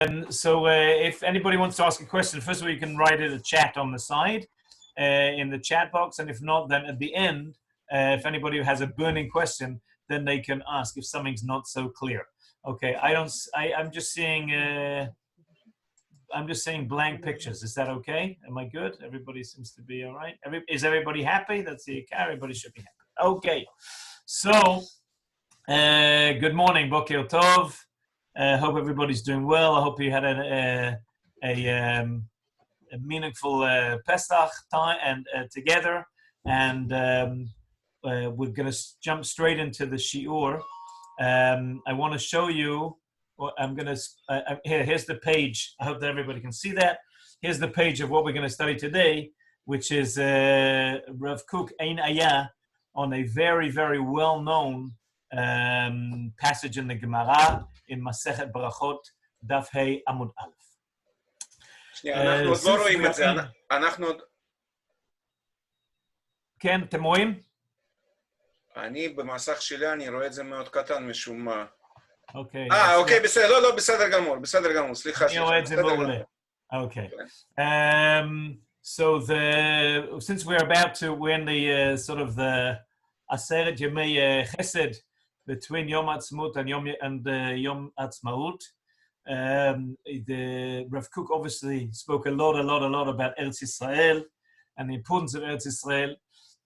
So if anybody wants to ask a question, first of all, you can write it in a chat on the side, in the chat box. And if not, then at the end, if anybody has a burning question, then they can ask if something's not so clear. Okay, I'm just seeing blank pictures. Is that okay? Am I good? Everybody seems to be all right. Is everybody happy? That's the everybody should be happy. Okay, so good morning, Boker Tov. Hope everybody's doing well. I hope you had a meaningful Pesach time and together. And we're going to jump straight into the shiur. I want to show you. I'm going to here's the page. I hope that everybody can see that. Here's the page of what we're going to study today, which is Rav Kook Ein Ayah on a very, very well-known passage in the Gemara in Masechet Brachot, Daf Hey Amud Aleph. אנחנו עוד לא רואים את זה, אנחנו עוד... כן, אתם רואים? אני במסך שלי, אני רואה את זה מאוד קטן משום מה. אוקיי. אוקיי, בסדר, לא, בסדר גמור, סליחה. אני רואה את זה מעולה. Okay. So since we're in the sort of the Aseret Yemei Chesed between Yom Ha'atzmaut and Yom Ha'atzmaut, the Rav Kook obviously spoke a lot about Eretz Yisrael and the importance of Eretz Yisrael.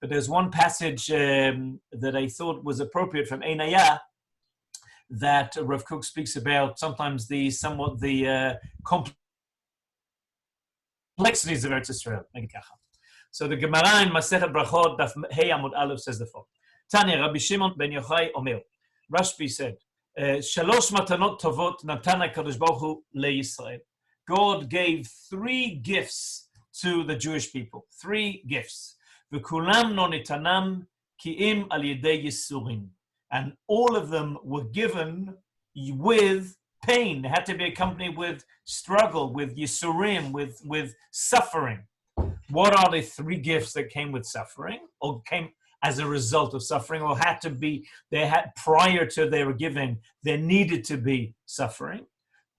But there's one passage that I thought was appropriate from Ein Ayah that Rav Kook speaks about sometimes the complexities of Eretz Yisrael. So the Gemara in Masechet Brachot Daf Hey Amud Aleph says the following: Tanya Rabbi Shimon ben Yochai Omer. Rashbi said, Shalosh matanot tovot natan HaKadosh Baruch Hu leYisrael. God gave 3 gifts to the Jewish people. 3 gifts. V'kulam no nitanam ki'im al yedei yisurim. And all of them were given with pain. They had to be accompanied with struggle, with yisurim, with suffering. What are the 3 gifts that came with suffering, or came as a result of suffering, or had to be, they had prior to they were given, there needed to be suffering?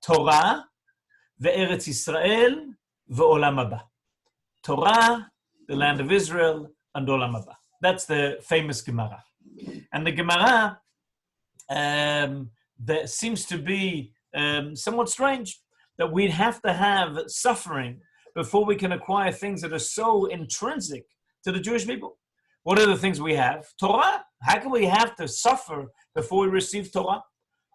Torah, ve'eretz Yisrael, ve'olam haba. Torah, the land of Israel, and olam haba. That's the famous Gemara. And the Gemara that seems to be somewhat strange, that we'd have to have suffering before we can acquire things that are so intrinsic to the Jewish people. What are the things we have? Torah. How can we have to suffer before we receive Torah?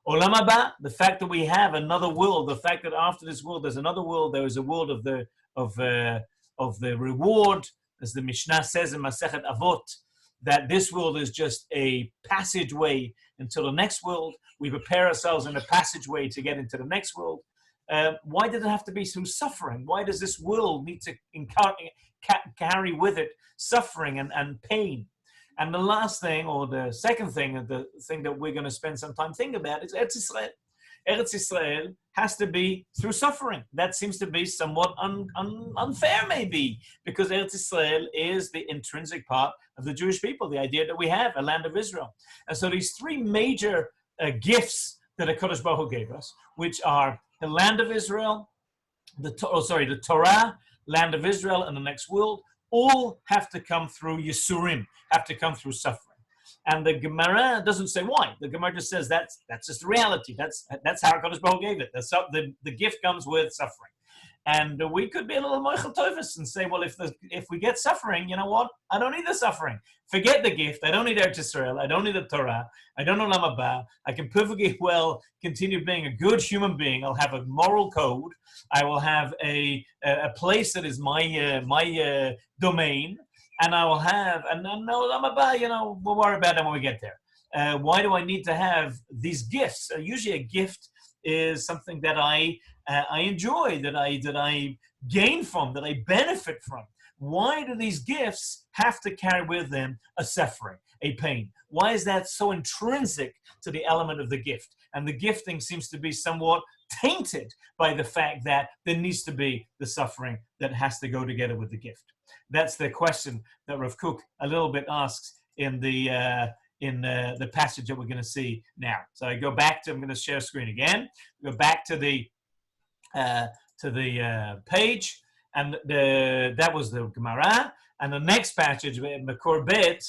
Olam haba, the fact that we have another world, the fact that after this world there's another world, there is a world of the reward, as the Mishnah says in Masechet Avot, that this world is just a passageway until the next world. We prepare ourselves in a passageway to get into the next world. Why did it have to be through suffering? Why does this world need to carry with it suffering and pain? And the last thing, or the second thing, the thing that we're going to spend some time thinking about is Eretz Yisrael. Eretz Yisrael has to be through suffering. That seems to be somewhat unfair, maybe, because Eretz Yisrael is the intrinsic part of the Jewish people, the idea that we have a land of Israel. And so these 3 major gifts that HaKadosh Baruch Hu gave us, which are the land of Israel, the Torah, land of Israel, and the next world, all have to come through Yisurim, have to come through suffering. And the Gemara doesn't say why. The Gemara just says that's just the reality. That's how HaKadosh Baruch Hu gave it. The gift comes with suffering. And we could be a little moichel tovus and say, well, if we get suffering, you know what? I don't need the suffering. Forget the gift. I don't need Eretz Yisrael. I don't need the Torah. I don't know olam haba. I can perfectly well continue being a good human being. I'll have a moral code. I will have a place that is my domain. And I will have, and no olam haba, we'll worry about it when we get there. Why do I need to have these gifts? Usually a gift is something that I enjoy, that I gain from, that I benefit from. Why do these gifts have to carry with them a suffering, a pain? Why is that so intrinsic to the element of the gift? And the gifting seems to be somewhat tainted by the fact that there needs to be the suffering that has to go together with the gift. That's the question that Rav Kook a little bit asks in the passage that we're going to see now. So I go back to, I'm going to share screen again. Go back to the to the page, and that was the Gemara. And the next passage, Makor Bet,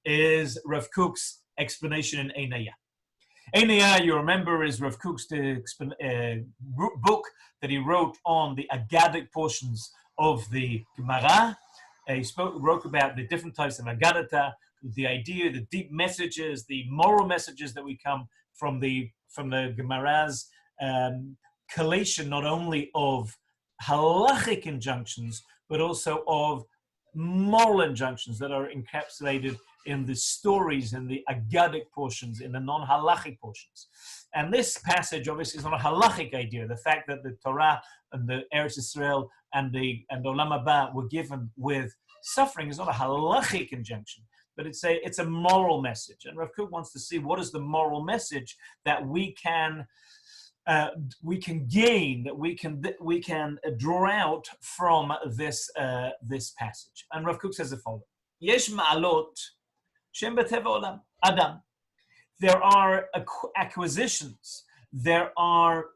is Rav Kook's explanation in Einaya. Einaya, you remember, is Rav Kook's book that he wrote on the Agadic portions of the Gemara. He wrote about the different types of Agadata, the idea, the deep messages, the moral messages that we come from the Gemara's collation, not only of halachic injunctions, but also of moral injunctions that are encapsulated in the stories, in the Agadic portions, in the non-halachic portions. And this passage obviously is not a halachic idea. The fact that the Torah and the Eretz Yisrael and the Olam Haba were given with suffering is not a halachic injunction, but it's a moral message. And Rav Kook wants to see what is the moral message that we can gain, that we can draw out from this passage. And Rav Kook says the following: Yesh ma'alot shem b'teva olam adam. There are acquisitions, there are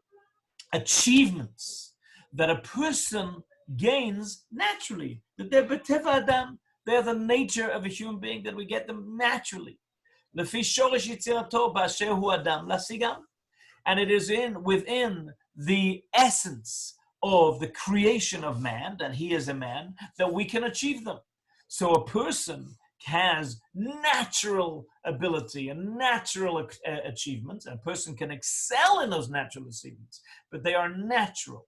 achievements that a person gains naturally. That they're b'teva adam. They're the nature of a human being, that we get them naturally. Lefi shoresh yitzirato b'asher hu adam lasigam. And it is within the essence of the creation of man, that he is a man, that we can achieve them. So a person has natural ability and natural achievements, and a person can excel in those natural achievements, but they are natural.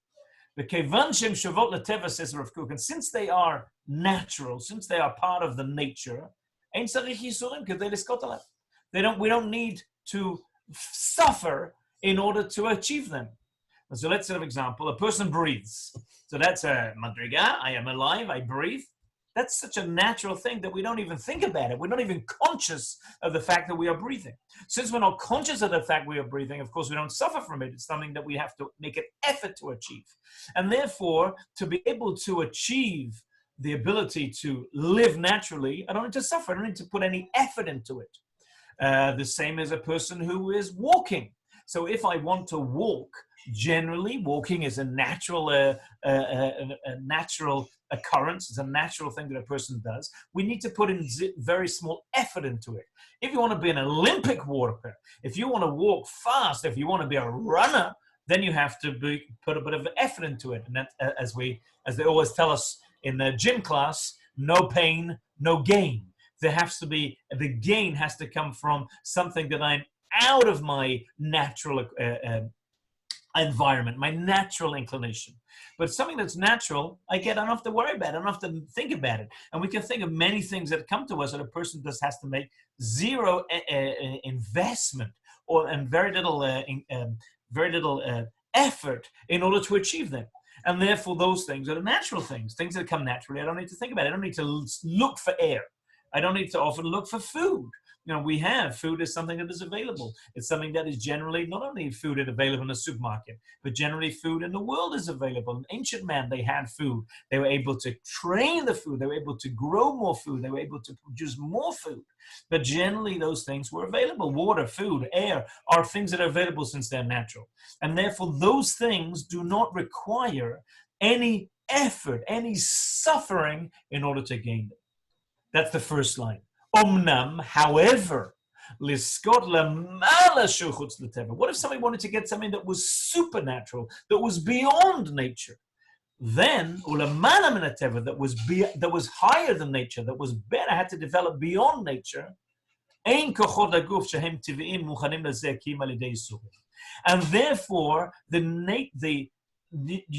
The kevan shem shavot leteva, says Rav Kook, and since they are natural, since they are part of the nature, ein tzarich yisurim kedei lizkot aleim. We don't need to suffer in order to achieve them. So let's have an example. A person breathes. So that's a madriga. I am alive. I breathe. That's such a natural thing that we don't even think about it. We're not even conscious of the fact that we are breathing. Since we're not conscious of the fact we are breathing, of course, we don't suffer from it. It's something that we have to make an effort to achieve. And therefore, to be able to achieve the ability to live naturally, I don't need to suffer. I don't need to put any effort into it. The same as a person who is walking. So if I want to walk, generally walking is a natural natural occurrence. It's a natural thing that a person does. We need to put in very small effort into it. If you want to be an Olympic walker, if you want to walk fast, if you want to be a runner, then you have to put a bit of effort into it. And that, as they always tell us in the gym class, no pain, no gain. The gain has to come from something that I'm out of my natural environment, my natural inclination. But something that's natural, I don't have to worry about it. I don't have to think about it. And we can think of many things that come to us that a person just has to make zero investment and very little effort in order to achieve them. And therefore, those things are the natural things that come naturally. I don't need to think about it. I don't need to look for air. I don't need to often look for food. We have food is something that is available. It's something that is generally not only food is available in a supermarket, but generally food in the world is available. In ancient man, they had food. They were able to train the food. They were able to grow more food. They were able to produce more food. But generally, those things were available. Water, food, air are things that are available since they're natural. And therefore, those things do not require any effort, any suffering in order to gain them. That's the first line. Omnam, however, what if somebody wanted to get something that was supernatural, that was beyond nature? Then, that was higher than nature, that was better, had to develop beyond nature. And therefore, the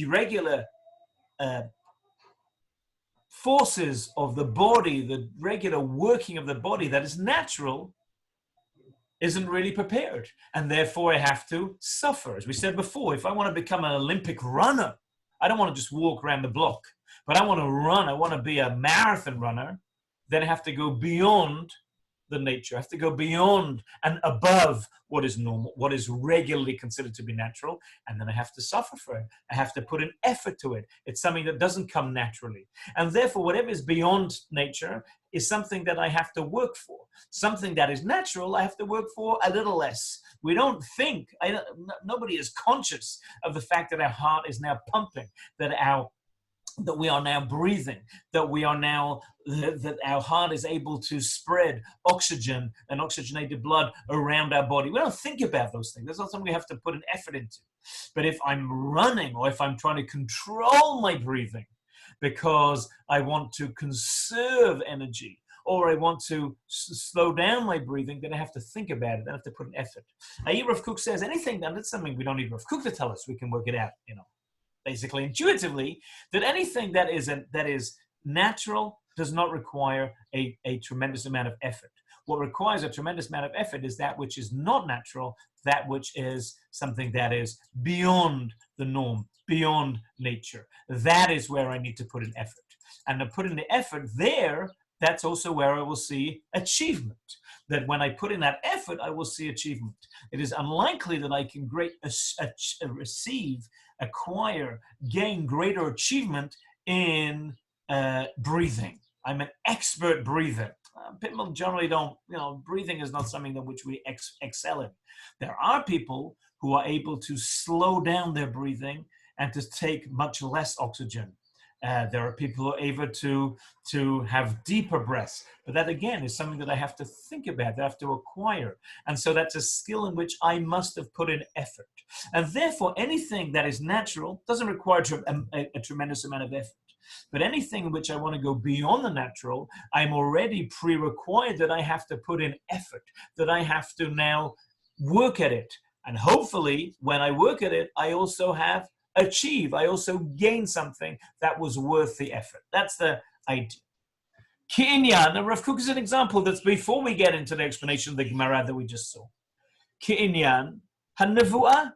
regular forces of the body, the regular working of the body that is natural, isn't really prepared. And therefore I have to suffer. As we said before, if I want to become an Olympic runner, I don't want to just walk around the block, but I want to run. I want to be a marathon runner. Then I have to go beyond the nature. I have to go beyond and above what is normal, what is regularly considered to be natural, and then I have to suffer for it. I have to put an effort to it. It's something that doesn't come naturally. And therefore, whatever is beyond nature is something that I have to work for. Something that is natural, I have to work for a little less. We don't think, nobody is conscious of the fact that our heart is now pumping, that we are now breathing, that we are now, that our heart is able to spread oxygen and oxygenated blood around our body. We don't think about those things. That's not something we have to put an effort into. But if I'm running or if I'm trying to control my breathing because I want to conserve energy or I want to slow down my breathing, then I have to think about it. I have to put an effort. Rav Kook says anything, and that's something we don't need Rav Kook to tell us. We can work it out, basically intuitively, that anything that is natural does not require a tremendous amount of effort. What requires a tremendous amount of effort is that which is not natural, that which is something that is beyond the norm, beyond nature. That is where I need to put an effort. And to put in the effort there, that's also where I will see achievement. That when I put in that effort, I will see achievement. It is unlikely that I can acquire, gain greater achievement in breathing. I'm an expert breather. People generally don't, breathing is not something that which we excel in. There are people who are able to slow down their breathing and to take much less oxygen. There are people who are able to have deeper breaths. But that, again, is something that I have to think about, that I have to acquire. And so that's a skill in which I must have put in effort. And therefore, anything that is natural doesn't require a tremendous amount of effort. But anything in which I want to go beyond the natural, I'm already pre-required that I have to put in effort, that I have to now work at it. And hopefully, when I work at it, I also gain something that was worth the effort. That's the idea. Ki'inyan, and Rav Kook is an example that's before we get into the explanation of the Gemara that we just saw. Ki'inyan, hanevu'ah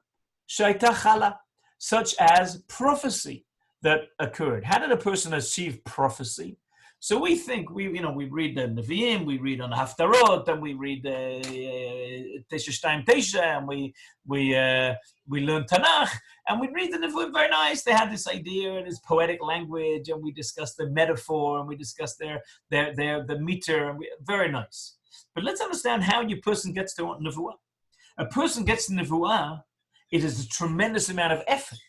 shayta chala, such as prophecy that occurred. How did a person achieve prophecy? So we think, we read the Nevi'im, we read on Haftarot, and we read Tesha Shtayim Tesha, and we learn Tanakh, and we read the Nevi'im, very nice. They had this idea and this poetic language, and we discuss the metaphor, and we discuss the meter, and very nice. But let's understand how a person gets to Nevuah. A person gets to Nevuah, it is a tremendous amount of effort.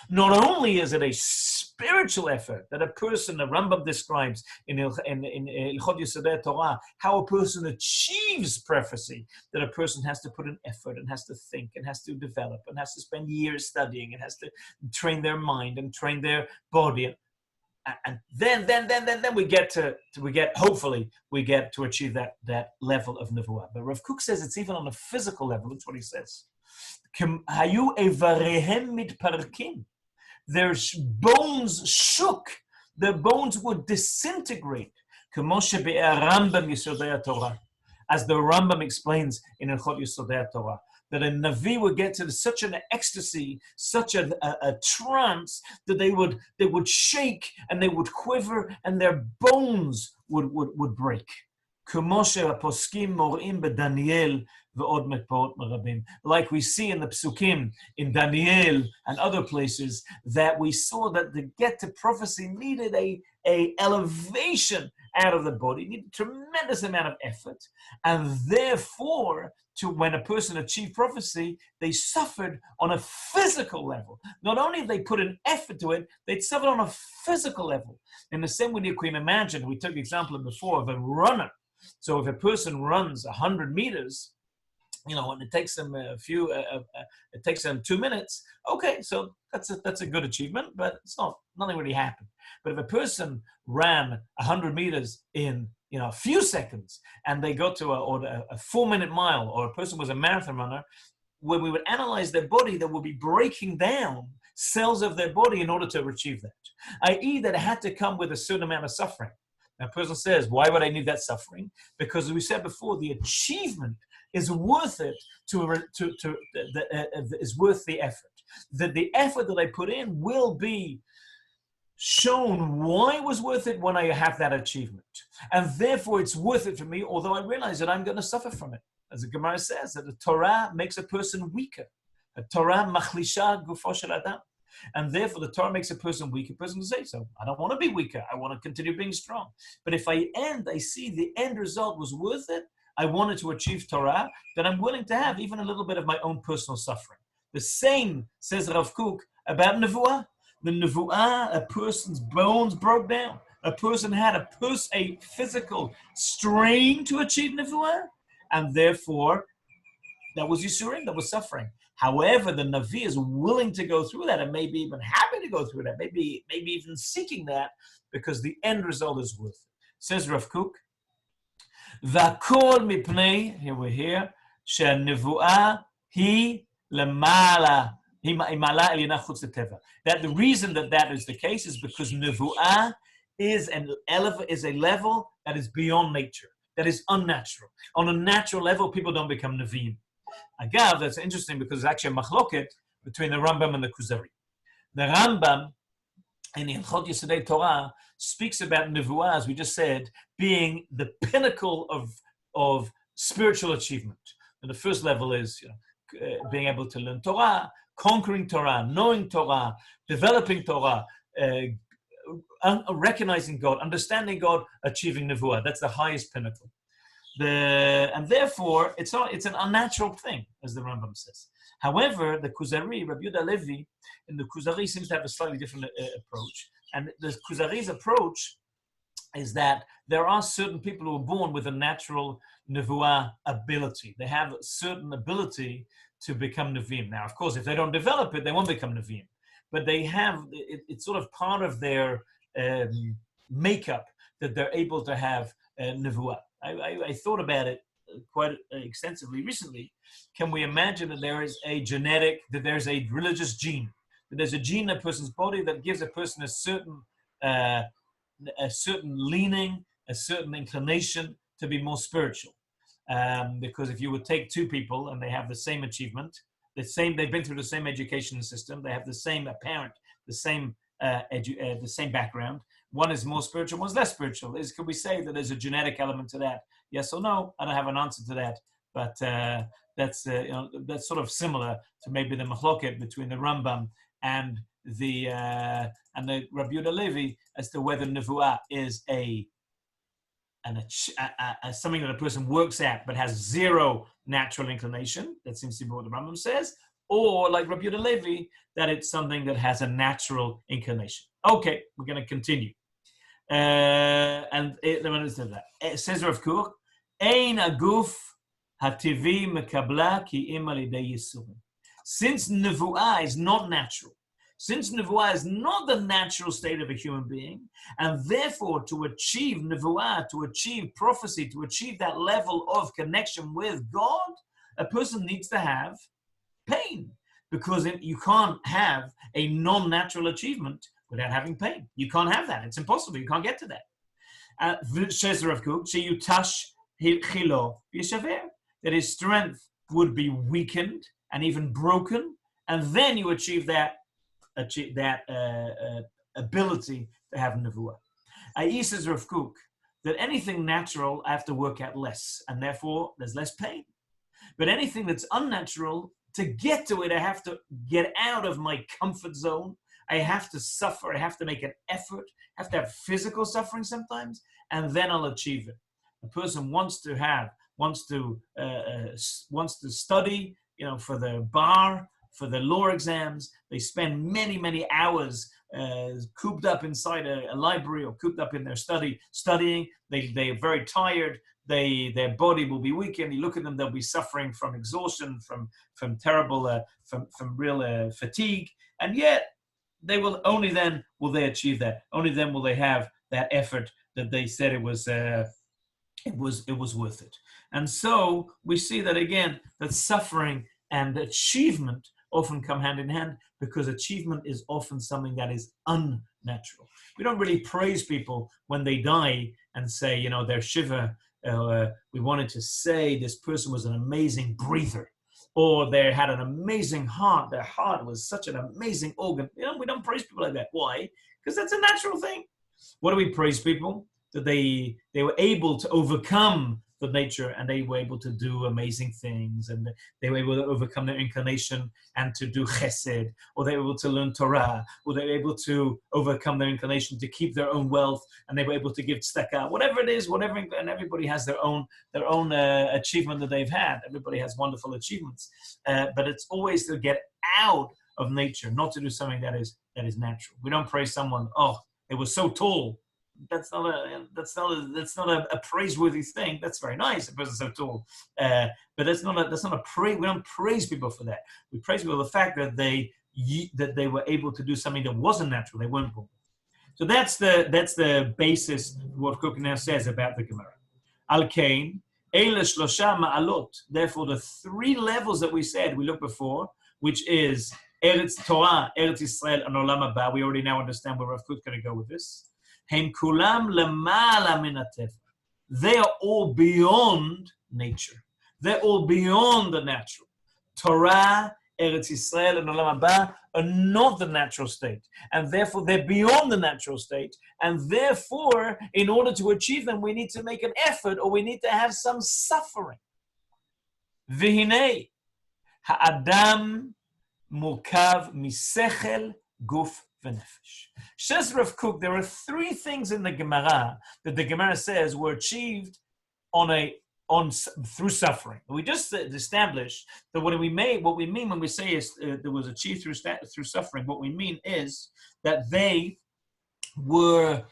Not only is it a spiritual effort that a person, the Rambam describes in Ilchot Yesodei Torah, how a person achieves prophecy, that a person has to put an effort and has to think and has to develop and has to spend years studying and has to train their mind and train their body. And then hopefully we get to achieve that level of nevuah. But Rav Kook says it's even on a physical level. That's what he says. Hayu evarehem mitparkim. Their bones shook. Their bones would disintegrate. As the Rambam explains in Ilchot Yesodei Torah, that a Navi would get to such an ecstasy, such a trance, that they would shake and they would quiver and their bones would break. Like we see in the Psukim, in Daniel and other places, that we saw that to get to prophecy needed a elevation out of the body, needed a tremendous amount of effort, and therefore, when a person achieved prophecy, they suffered on a physical level. Not only did they put an effort to it, they suffered on a physical level. In the same way you can imagine, we took the example before of a runner. So if a person runs 100 meters, and it takes them it takes them 2 minutes. Okay, so that's a good achievement, but nothing really happened. But if a person ran 100 meters in a few seconds, and they got to a 4-minute mile, or a person was a marathon runner, when we would analyze their body, they would be breaking down cells of their body in order to achieve that, i.e. that it had to come with a certain amount of suffering. Now, a person says, why would I need that suffering? Because as we said before, the achievement is worth it is worth the effort. That the effort that I put in will be shown why it was worth it when I have that achievement. And therefore it's worth it for me, although I realize that I'm going to suffer from it. As the Gemara says, that the Torah makes a person weaker. The Torah machlisha gufo shel adam. And therefore the Torah makes a person weaker. A person can say, so I don't want to be weaker. I want to continue being strong. But if I see the end result was worth it, I wanted to achieve Torah, then I'm willing to have even a little bit of my own personal suffering. The same, says Rav Kook, about Nevuah. The Nevuah, a person's bones broke down. A person had a physical strain to achieve Nevuah, and therefore that was Yisurim, that was suffering. However, the Navi is willing to go through that and maybe even happy to go through that, maybe even seeking that because the end result is worth it. Says Rav Kook, V'akol mipnei, here we're here, she'nevuah hi lemala, that the reason that is the case is because Nevuah is a level that is beyond nature, that is unnatural. On a natural level, people don't become Nevi'im. Agav, that's interesting because it's actually a machloket between the Rambam and the Kuzari. The Rambam in Hilchot Yesodei Torah speaks about Nevuah, as we just said, being the pinnacle of spiritual achievement. And the first level is being able to learn Torah, conquering Torah, knowing Torah, developing Torah, recognizing God, understanding God, achieving Nevuah. That's the highest pinnacle. And therefore, it's an unnatural thing, as the Rambam says. However, the Kuzari, Rabbi Yehuda Levi, in the Kuzari seems to have a slightly different approach. And the Kuzari's approach is that there are certain people who are born with a natural Nevuah ability. They have a certain ability to become Nevi'im. Now, of course, if they don't develop it, they won't become Nevi'im. But they have, it's sort of part of their makeup that they're able to have Nevuah. I thought about it quite extensively recently. Can we imagine that there is a religious gene, that there's a gene in a person's body that gives a person a certain leaning, a certain inclination to be more spiritual? Because if you would take two people and they have the same achievement, they've been through the same education system, they have the same parent, the same background. One is more spiritual, one's less spiritual. Can we say that there's a genetic element to that? Yes or no? I don't have an answer to that, but that's sort of similar to maybe the machloket between the Rambam and the Rabbi Yehuda Levi as to whether Nevuah is something that a person works at but has zero natural inclination. That seems to be what the Rambam says. Or like Rabbi Yehuda Levi, that it's something that has a natural inclination. Okay, we're going to continue. It says Rav Kook, Ein aguf hativi mekabla ki im al yedei yisurim. Since Nevuah is not natural, since Nevuah is not the natural state of a human being, and therefore to achieve Nevuah, to achieve prophecy, to achieve that level of connection with God, a person needs to have pain, because you can't have a non-natural achievement without having pain. You can't have that. It's impossible. You can't get to that. That his strength would be weakened and even broken, and then you achieve that ability to have Nevuah. Says Rav Kook that anything natural I have to work at less, and therefore there's less pain. But anything that's unnatural, to get to it, I have to get out of my comfort zone. I have to suffer. I have to make an effort. I have to have physical suffering sometimes, and then I'll achieve it. A person wants to study, for the bar, for the law exams. They spend many, many hours cooped up inside a library or cooped up in their studying. They are very tired. Their body will be weakened. You look at them; they'll be suffering from exhaustion, from terrible, from real fatigue, and yet they will only then will they achieve that. Only then will they have that effort that they said it was worth it. And so we see that again, that suffering and achievement often come hand in hand, because achievement is often something that is unnatural. We don't really praise people when they die and say, they're shiva. We wanted to say this person was an amazing breather, or they had an amazing heart. Their heart was such an amazing organ. We don't praise people like that. Why? Because that's a natural thing. What do we praise people? That they were able to overcome the nature, and they were able to do amazing things, and they were able to overcome their inclination and to do chesed, or they were able to learn Torah, or they were able to overcome their inclination to keep their own wealth, and they were able to give tzedakah, whatever it is, whatever, and everybody has their own achievement that they've had. Everybody has wonderful achievements, but it's always to get out of nature, not to do something that is natural. We don't praise someone, oh, it was so tall. That's not a praiseworthy thing. That's very nice. A person's so tall, but that's not a praise. We don't praise people for that. We praise people for the fact that they were able to do something that wasn't natural. They weren't born. So that's the basis of what Kook now says about the Gemara. Al kain eile shlosha ma'alot. Therefore, the three levels that we said we looked before, which is Eretz Torah, Eretz Yisrael, and Olam Haba. We already now understand where Rav Kook is going to go with this. They are all beyond nature. They're all beyond the natural. Torah, Eretz Yisrael, and Olam Haba are not the natural state. And therefore, they're beyond the natural state. And therefore, in order to achieve them, we need to make an effort, or we need to have some suffering. V'hinei, ha'adam murkav misechel guf. Says Rav Kook, there are three things in the Gemara that the Gemara says were achieved through suffering. We just established that what we mean when we say there was achieved through suffering. What we mean is that they are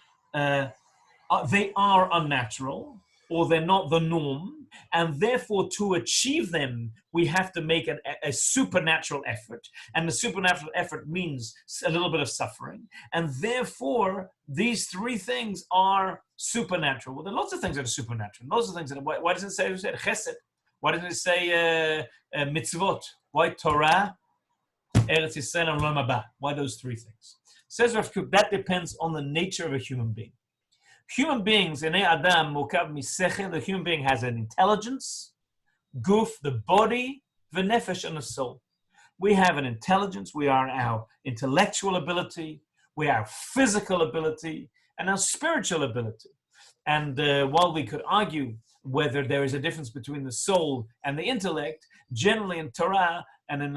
unnatural, or they're not the norm, and therefore to achieve them, we have to make a supernatural effort. And the supernatural effort means a little bit of suffering. And therefore, these three things are supernatural. Well, there are lots of things that are supernatural. Lots of things that why doesn't it say chesed? Why doesn't it say mitzvot? Why Torah, Eretz Yisrael, and Olam Haba? Why those three things? Says Rav Kook, that depends on the nature of a human being. Human beings, in Adam, the human being has an intelligence, guf, the body, v'nefesh, and a soul. We have an intelligence, we are our intellectual ability, we are our physical ability, and our spiritual ability. And while we could argue whether there is a difference between the soul and the intellect, generally in Torah and in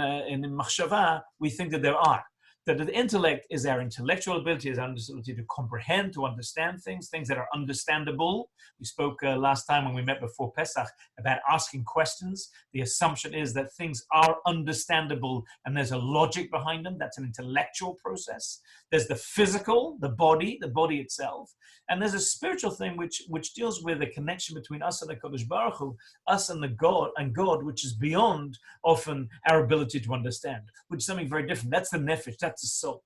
Machshava, we think that there are. That the intellect is our intellectual ability, is our ability to comprehend, to understand things that are understandable. We spoke last time when we met before Pesach about asking questions. The assumption is that things are understandable and there's a logic behind them. That's an intellectual process. There's the physical, the body itself. And there's a spiritual thing which deals with the connection between us and the Kodesh Baruch Hu, us and God, which is beyond often our ability to understand, which is something very different. That's the nefesh, that's the soul.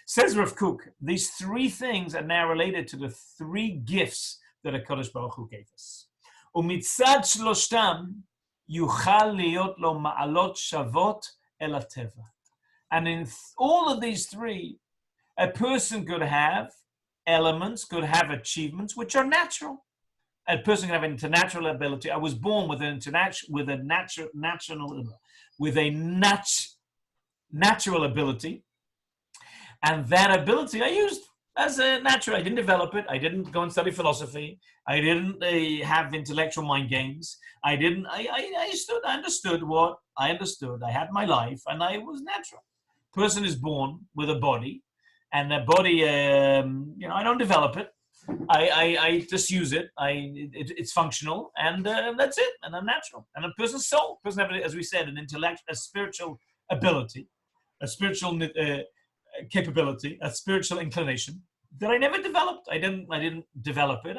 Says Rav Kook, these three things are now related to the three gifts that HaKadosh Baruch Hu gave us. Umitzad shloshtam yuchal liyot lo ma'alot shavot el hateva. And in all of these three, a person could have elements, could have achievements which are natural. A person can have an international ability. I was born with a natural ability, and that ability I used as a natural. I didn't develop it. I didn't go and study philosophy. I didn't have intellectual mind games. I understood what I understood. I had my life, and I was natural. Person is born with a body, and the body, I don't develop it. I just use it. It's functional, and that's it. And I'm natural. And a person's soul, person have, as we said, an intellect, a spiritual ability, a spiritual capability, a spiritual inclination that I never developed. I didn't develop it.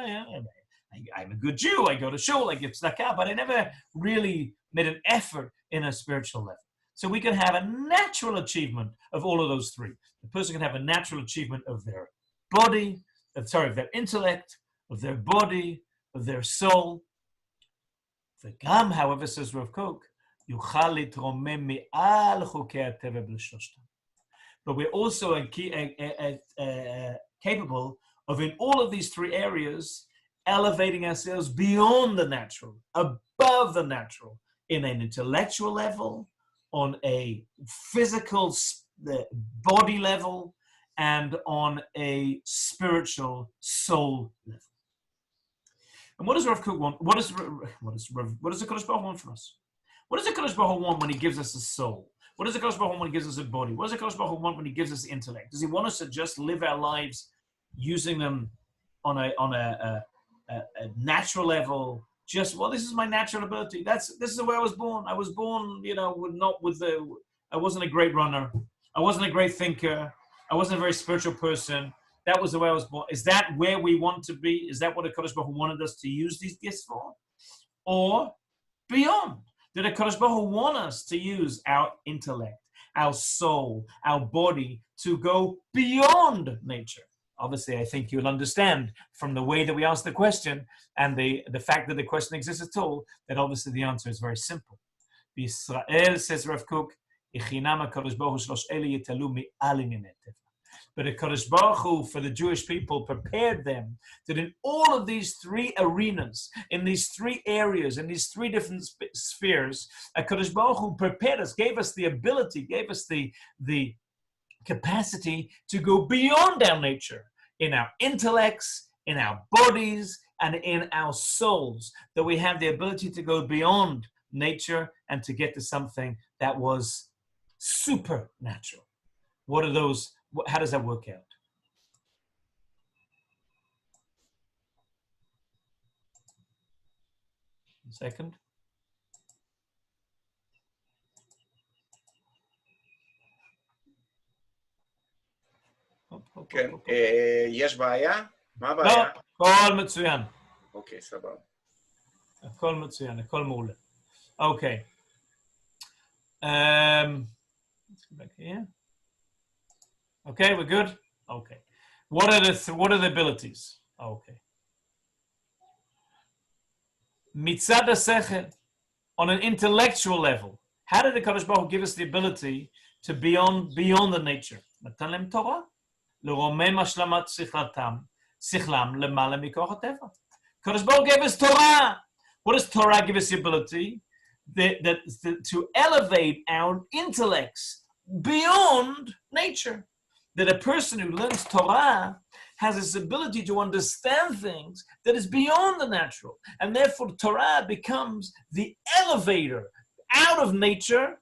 I'm a good Jew. I go to shul. I give tzedakah, but I never really made an effort in a spiritual level. So we can have a natural achievement of all of those three. The person can have a natural achievement of their body, of their intellect, of their body, of their soul. V'gam, however, says Rav Kook, yuchal litromem mi'al chukei hateva b'shlostam. But we're also capable of, in all of these three areas, elevating ourselves beyond the natural, above the natural, in an intellectual level, on a physical body level, and on a spiritual soul level. And what does Rav Kook want? What does the Kodesh Baruch Hu want from us? What does the Kodesh Baruch Hu want when he gives us a soul? What does the Kodesh Baruch Hu want when he gives us a body? What does the Kodesh Baruch Hu want when he gives us the intellect? Does he want us to just live our lives using them on a natural level? Just, well, this is my natural ability. This is the way I was born. I was born, I wasn't a great runner. I wasn't a great thinker. I wasn't a very spiritual person. That was the way I was born. Is that where we want to be? Is that what the Kodesh Baruch Hu wanted us to use these gifts for? Or beyond? Did the Kodesh Baruch Hu want us to use our intellect, our soul, our body to go beyond nature? Obviously, I think you'll understand from the way that we ask the question and the fact that the question exists at all, that obviously the answer is very simple. B'Yisrael, says Rav Kook, but the Kodesh Baruch Hu, for the Jewish people, prepared them that in all of these three arenas, in these three areas, in these three different spheres, a Kodesh Baruch Hu prepared us, gave us the ability, gave us the capacity to go beyond our nature, in our intellects, in our bodies, and in our souls, that we have the ability to go beyond nature and to get to something that was supernatural. What are those? How does that work out? One second. כן, יש בעיה? מה הבעיה? לא, הכל מצוין. אוקיי, סבבה. הכל מצוין, הכל מעולה. Okay. Let's go back here. Okay, we're good? Okay. What are the abilities? Okay. Mitzad HaSechel, on an intellectual level, how did the Kodesh Baruch Hu give us the ability to beyond the nature? נתן להם תורה. לרומם השלמת שכלם למעלה מכוח הטבע. Kodesh Baruch Hu gave us Torah. What does Torah give us the ability? To elevate our intellects beyond nature. That a person who learns Torah has this ability to understand things that is beyond the natural. And therefore Torah becomes the elevator out of nature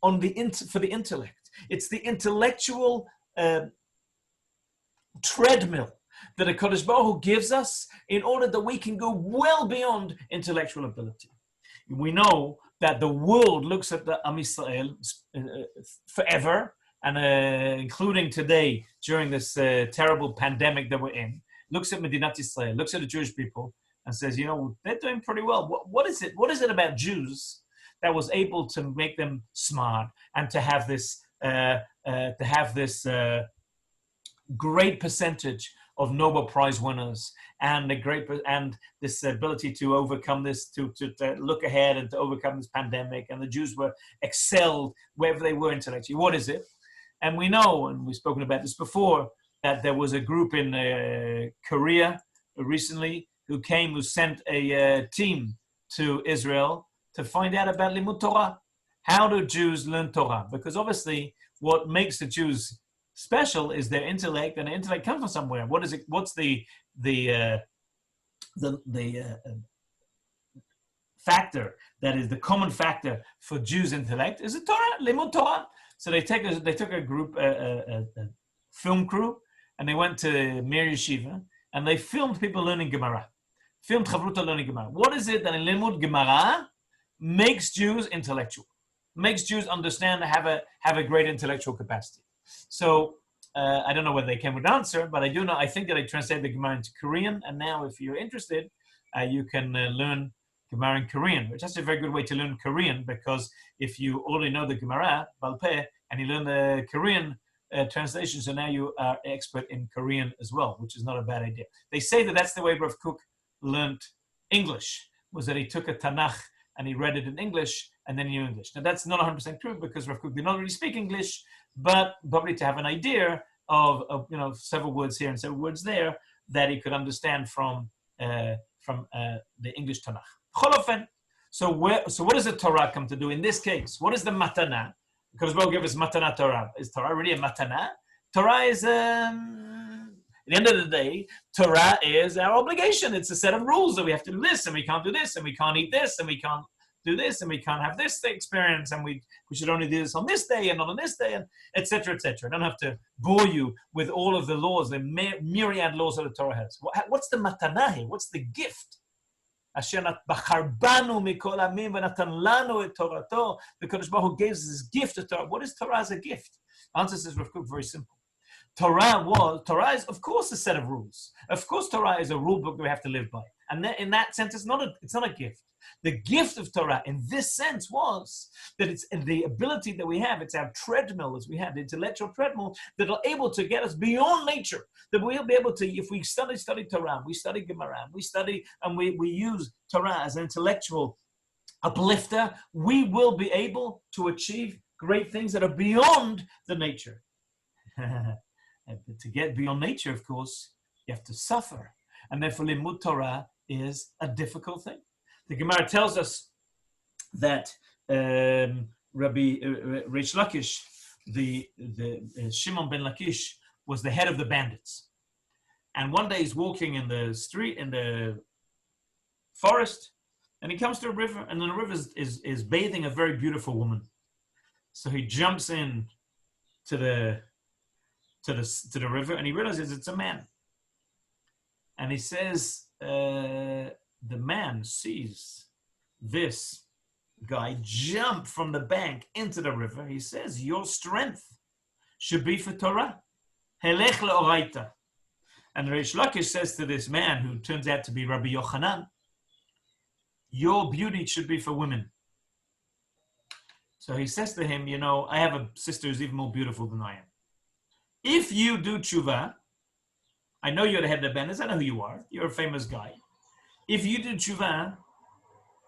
for the intellect. It's the intellectual treadmill that a Kodesh Baruch Hu gives us in order that we can go well beyond intellectual ability. We know that the world looks at the Am Yisrael forever, and including today during this terrible pandemic that we're in, looks at Medinat Yisrael, looks at the Jewish people, and says, they're doing pretty well. What is it? What is it about Jews that was able to make them smart and to have this great percentage of Nobel Prize winners and this ability to overcome this, to look ahead and to overcome this pandemic, and the Jews were excelled wherever they were intellectually? What is it? And we know, and we've spoken about this before, that there was a group in Korea recently who sent a team to Israel to find out about Limud Torah. How do Jews learn Torah? Because obviously what makes the Jews special is their intellect, and the intellect comes from somewhere. What is it? What's the factor that is the common factor for Jews' intellect? Is it Torah, Limud Torah? So they took a group, a film crew, and they went to Mir Yeshiva, and they filmed people learning Gemara. Filmed Chavruta learning Gemara. What is it that in Limud Gemara makes Jews intellectual? Makes Jews understand, have a great intellectual capacity? So I don't know whether they came with an answer, but I think that I translated the Gemara into Korean, and now if you're interested, you can learn Gemara in Korean, which is a very good way to learn Korean, because if you already know the Gemara, Baal Peh, and you learn the Korean translation, so now you are expert in Korean as well, which is not a bad idea. They say that that's the way Rav Kook learned English, was that he took a Tanakh and he read it in English and then he knew English. Now that's not 100% true, because Rav Kook did not really speak English, but probably to have an idea of several words here and several words there that he could understand from the English Tanakh. So what does the Torah come to do in this case? What is the matana? Because we'll give us matana Torah. Is Torah really a matana? Torah is, at the end of the day, Torah is our obligation. It's a set of rules that we have to do this, and we can't do this, and we can't eat this, and we can't do this, and we can't have this experience, and we should only do this on this day and not on this day, and etc., etc. I don't have to bore you with all of the laws, the myriad laws that the Torah has. What's the matana here? What's the gift? The Kodesh Baruch Hu gave us this gift of Torah. What is Torah as a gift? The answer is very simple. Torah is, of course, a set of rules. Of course, Torah is a rule book that we have to live by. And in that sense, it's not a gift. The gift of Torah in this sense was that it's the ability that we have, it's our treadmill as we have, the intellectual treadmill that are able to get us beyond nature. That we'll be able to, if we study Torah, we study Gemara, we study and we use Torah as an intellectual uplifter, we will be able to achieve great things that are beyond the nature. To get beyond nature, of course, you have to suffer. And therefore, Limud Torah is a difficult thing. The Gemara tells us that Rabbi Reish Lakish, the Shimon ben Lakish, was the head of the bandits. And one day he's walking in the street, in the forest, and he comes to a river, and the river is bathing a very beautiful woman. So he jumps in to the river, and he realizes it's a man. And he says, the man sees this guy jump from the bank into the river. He says, your strength should be for Torah. Helech le'oraita. And Reish Lakish says to this man, who turns out to be Rabbi Yochanan, your beauty should be for women. So he says to him, I have a sister who's even more beautiful than I am. If you do tshuva, I know you're the head of the bandits, I know who you are, you're a famous guy. If you do tshuva,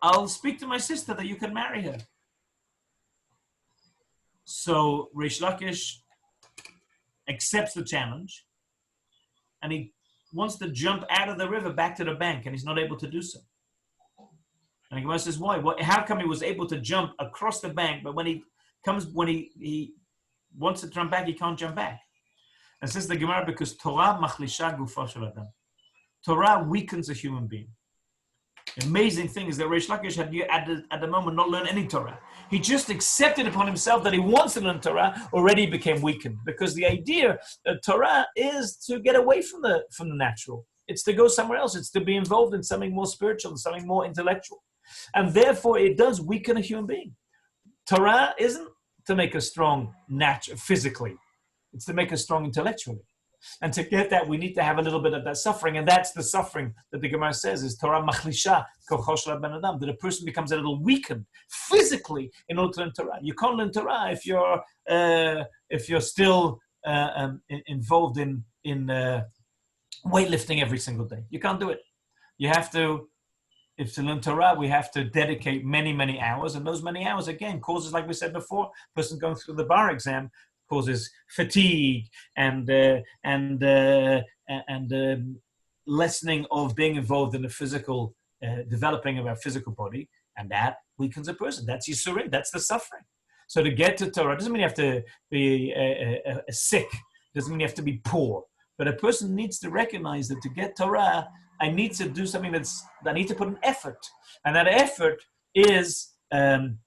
I'll speak to my sister that you can marry her. So Reish Lakish accepts the challenge, and he wants to jump out of the river back to the bank, and he's not able to do so. And the Gemara says, why? How come he was able to jump across the bank, but when he wants to jump back, he can't jump back? And says the Gemara, because Torah machlisha gufa shel adam. Torah weakens a human being. The amazing thing is that Reish Lakish had at the moment not learned any Torah. He just accepted upon himself that he wants to learn Torah, already became weakened. Because the idea of Torah is to get away from the natural. It's to go somewhere else. It's to be involved in something more spiritual, something more intellectual. And therefore, it does weaken a human being. Torah isn't to make us strong physically. It's to make us strong intellectually. And to get that, we need to have a little bit of that suffering. And that's the suffering that the Gemara says is Torah machlisha kocho shel ben adam, that a person becomes a little weakened physically in order to learn Torah. You can't learn Torah if you're still involved in weightlifting every single day. You can't do it. You have to, if to learn Torah, we have to dedicate many, many hours. And those many hours, again, causes, like we said before, a person going through the bar exam causes fatigue and lessening of being involved in the physical developing of our physical body, and that weakens a person. That's Yisurim. That's the suffering. So to get to Torah doesn't mean you have to be sick. Doesn't mean you have to be poor. But a person needs to recognize that to get Torah, I need to do something I need to put an effort, and that effort is the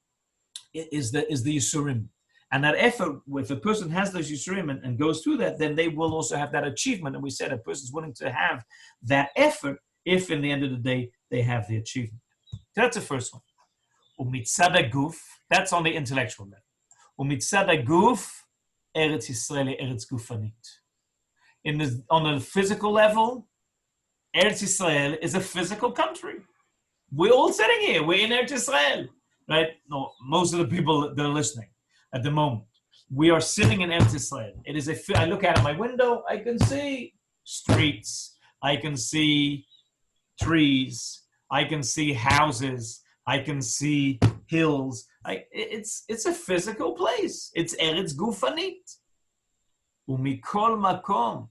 Yisurim. And that effort, if a person has those Yisurim and goes through that, then they will also have that achievement. And we said a person's willing to have that effort if, in the end of the day, they have the achievement. So that's the first one. Umitzad haguf, that's on the intellectual level. Umitzad haguf, Eretz Yisrael, Eretz Gufanit. On the physical level, Eretz Yisrael is a physical country. We're all sitting here. We're in Eretz Yisrael, right? No, most of the people that are listening at the moment, we are sitting in Eretz Yisrael. It is I look out of my window, I can see streets, I can see trees, I can see houses, I can see hills. It's a physical place. It's Eretz Gufanit. Umikol makom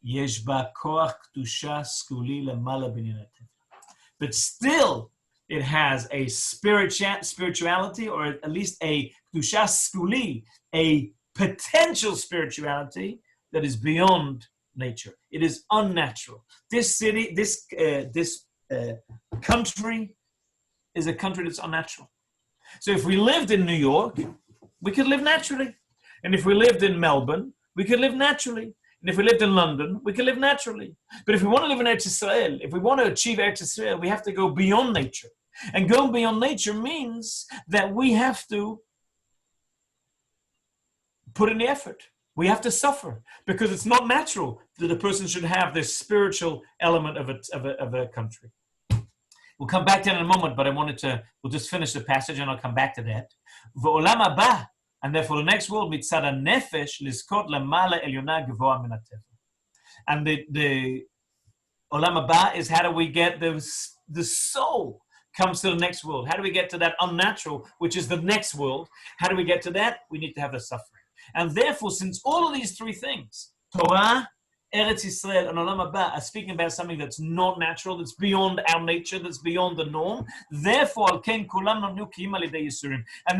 yesh ba koach kedusha skuli lemala b'nyan haTeva. But still, It has a spirituality, or at least a kedusha skuli, a potential spirituality that is beyond nature. It is unnatural. This city, this country is a country that's unnatural. So if we lived in New York, we could live naturally. And if we lived in Melbourne, we could live naturally. And if we lived in London, we could live naturally. But if we want to live in Eretz Israel, if we want to achieve Eretz Israel, we have to go beyond nature. And going beyond nature means that we have to put in the effort. We have to suffer, because it's not natural that a person should have this spiritual element of a country. We'll come back to that in a moment, but we'll just finish the passage and I'll come back to that. V'olam haba, and therefore the next word, mitzad nefesh lizkot lemala elyona gavoa min hateva. And the olam haba is, how do we get the soul comes to the next world? How do we get to that unnatural, which is the next world? How do we get to that? We need to have the suffering. And therefore, since all of these three things, Torah, Eretz Yisrael, and Olam Haba, are speaking about something that's not natural, that's beyond our nature, that's beyond the norm, therefore, and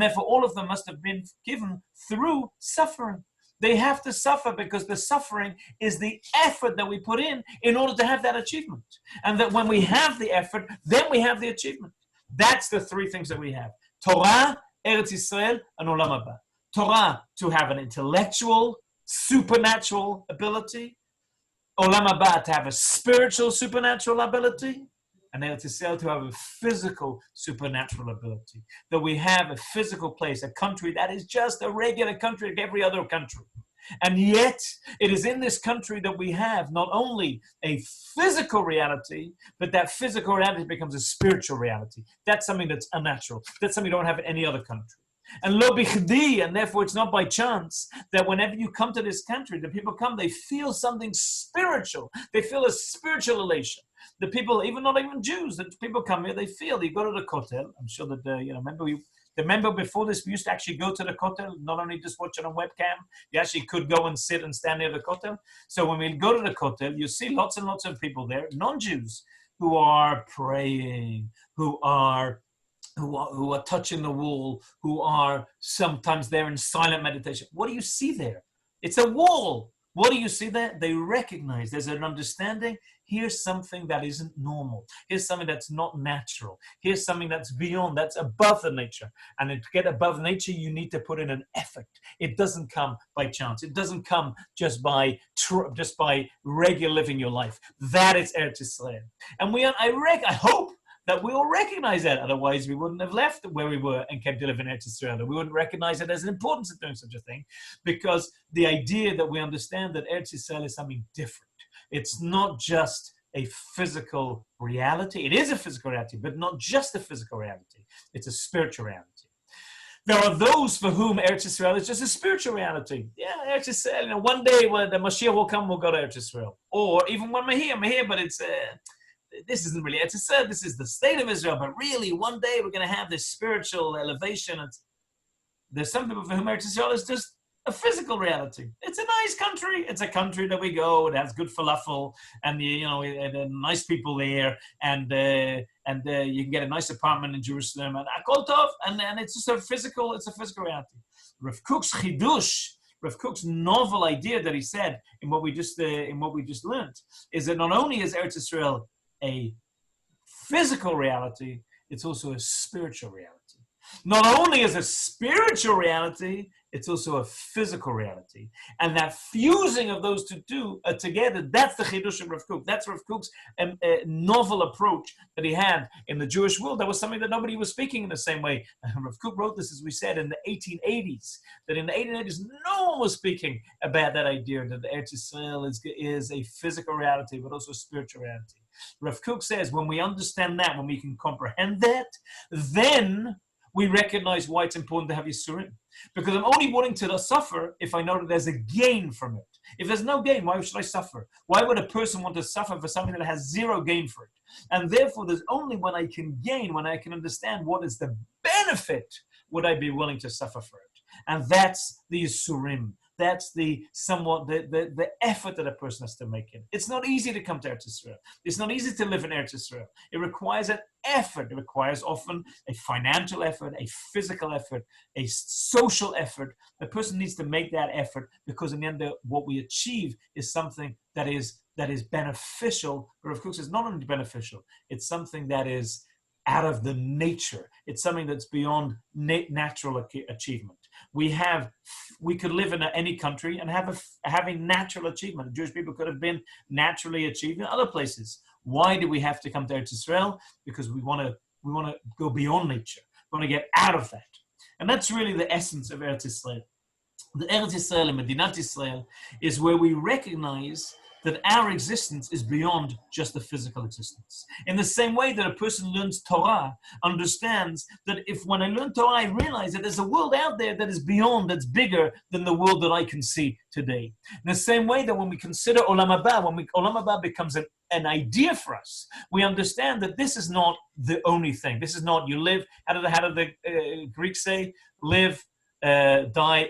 therefore all of them must have been given through suffering. They have to suffer, because the suffering is the effort that we put in order to have that achievement. And that when we have the effort, then we have the achievement. That's the three things that we have. Torah, Eretz Yisrael, and Olam Haba. Torah, to have an intellectual, supernatural ability. Olam Haba, to have a spiritual, supernatural ability. And Eretz Yisrael, to have a physical, supernatural ability. That we have a physical place, a country that is just a regular country like every other country. And yet, it is in this country that we have not only a physical reality, but that physical reality becomes a spiritual reality. That's something that's unnatural. That's something you don't have in any other country. And lo bichdi, and therefore it's not by chance that whenever you come to this country, the people come, they feel something spiritual. They feel a spiritual elation. The people, not even Jews, that people come here, they feel. You go to the Kotel. I'm sure that, remember before this, we used to actually go to the Kotel, not only just watch it on webcam, you actually could go and sit and stand near the Kotel. So when we go to the Kotel, you see lots and lots of people there, non-Jews, who are praying, who are touching the wall, who are sometimes there in silent meditation. What do you see there? It's a wall. What do you see there? They recognize, there's an understanding, here's something that isn't normal. Here's something that's not natural. Here's something that's beyond, that's above the nature. And to get above nature, you need to put in an effort. It doesn't come by chance. It doesn't come just by regular living your life. That is Eretz Yisrael. And I hope that we all recognize that. Otherwise, we wouldn't have left where we were and kept living in Eretz Yisrael. We wouldn't recognize it as an importance of doing such a thing, because the idea that we understand that Eretz Yisrael is something different. It's not just a physical reality. It is a physical reality, but not just a physical reality. It's a spiritual reality. There are those for whom Eretz Yisrael is just a spiritual reality. Yeah, Eretz Yisrael, one day when the Mashiach will come, we'll go to Eretz Yisrael. Or even when I'm here, but it's... this isn't really Eretz Yisrael, this is the state of Israel, but really one day we're going to have this spiritual elevation. There's some people for whom Eretz Yisrael is just a physical reality. It's a nice country. It's a country that we go, it has good falafel, and nice people there, and you can get a nice apartment in Jerusalem, and akol tov, and it's just a physical reality. Rav Kook's chidush, Rav Kook's novel idea that he said in what we just learned, is that not only is Eretz Yisrael a physical reality, it's also a spiritual reality. Not only is a spiritual reality, it's also a physical reality. And that fusing of those two together, that's the Chidush of Rav Kook. That's Rav Kook's novel approach that he had in the Jewish world. That was something that nobody was speaking in the same way. Rav Kook wrote this, as we said, in the 1880s. That in the 1880s, no one was speaking about that idea that the Eretz Yisrael is a physical reality, but also a spiritual reality. Rav Kook says, when we understand that, when we can comprehend that, then we recognize why it's important to have Yisurim. Because I'm only willing to suffer if I know that there's a gain from it. If there's no gain, why should I suffer? Why would a person want to suffer for something that has zero gain for it? And therefore, there's only when I can gain, when I can understand what is the benefit, would I be willing to suffer for it. And that's the Yisurim. That's the somewhat the effort that a person has to make. It's not easy to come to Eretz Israel. It's not easy to live in Eretz Israel. It requires an effort. It requires often a financial effort, a physical effort, a social effort. The person needs to make that effort, because in the end, what we achieve is something that is beneficial. But of course, it's not only beneficial, it's something that is out of the nature. It's something that's beyond natural achievement. We could live in any country and have a natural achievement. Jewish people could have been naturally achieved in other places. Why do we have to come to Eretz Israel? Because we want to go beyond nature. We want to get out of that. And that's really the essence of Eretz Israel. The Eretz Israel and Medinat Israel is where we recognize that our existence is beyond just the physical existence. In the same way that a person learns Torah, understands that when I learn Torah, I realize that there's a world out there that is beyond, that's bigger than the world that I can see today. In the same way that when we consider Olam Haba, Olam Haba becomes an idea for us, we understand that this is not the only thing. This is not you live, how did the Greeks say? Live, die,